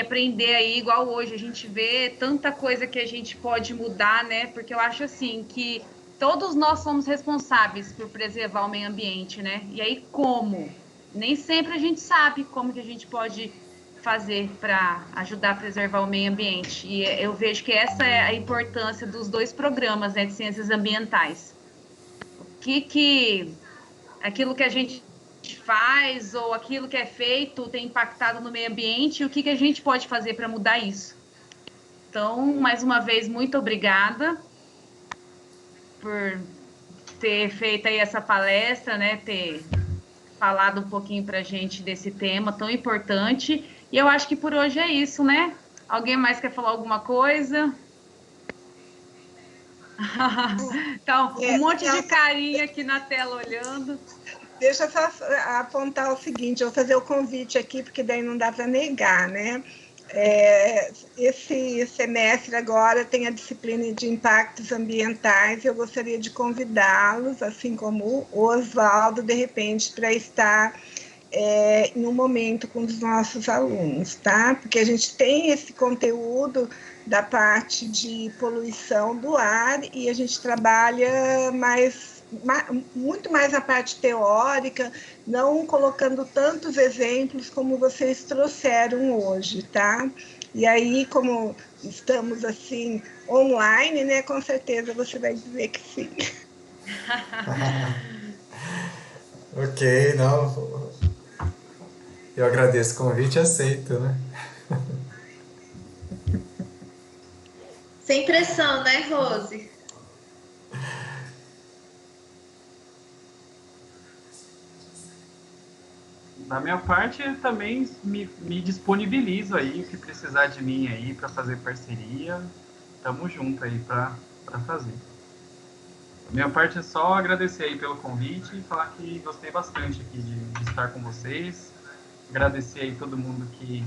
aprender aí, igual hoje, a gente vê tanta coisa que a gente pode mudar, né? Porque eu acho, assim, que todos nós somos responsáveis por preservar o meio ambiente, né? E aí, como? Nem sempre a gente sabe como que a gente pode fazer para ajudar a preservar o meio ambiente. E eu vejo que essa é a importância dos dois programas, né, de ciências ambientais. Aquilo que a gente faz ou aquilo que é feito tem impactado no meio ambiente, e o que a gente pode fazer para mudar isso. Então, mais uma vez, muito obrigada por ter feito aí essa palestra, né, ter falado um pouquinho para a gente desse tema tão importante. E eu acho que por hoje é isso, né? Alguém mais quer falar alguma coisa? Então, um monte de carinha aqui na tela olhando. Deixa eu só apontar o seguinte, eu vou fazer o convite aqui, porque daí não dá para negar, né? Esse semestre agora tem a disciplina de impactos ambientais, e eu gostaria de convidá-los, assim como o Oswaldo, de repente, para estar em um momento com os nossos alunos, tá? Porque a gente tem esse conteúdo da parte de poluição do ar, e a gente trabalha muito mais na parte teórica, não colocando tantos exemplos como vocês trouxeram hoje, tá? E aí, como estamos assim online, né, com certeza você vai dizer que sim. Ok, não. Eu agradeço o convite e aceito, né? Sem pressão, né, Rose? Da minha parte, eu também me disponibilizo aí, o que precisar de mim aí para fazer parceria, tamo junto aí para fazer. Da minha parte é só agradecer aí pelo convite e falar que gostei bastante aqui de estar com vocês. Agradecer aí todo mundo que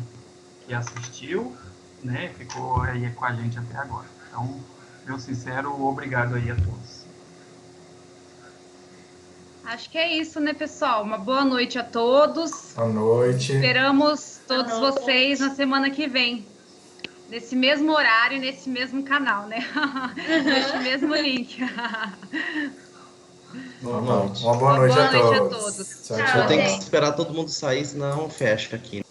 assistiu, né, ficou aí com a gente até agora. Então, meu sincero obrigado aí a todos. Acho que é isso, né, pessoal? Uma boa noite a todos. Boa noite. Esperamos todos vocês na semana que vem. Nesse mesmo horário, nesse mesmo canal, né? Neste mesmo link. Uma boa noite a todos. Tchau, Tchau, Eu tenho que gente. esperar todo mundo sair, senão fecha aqui.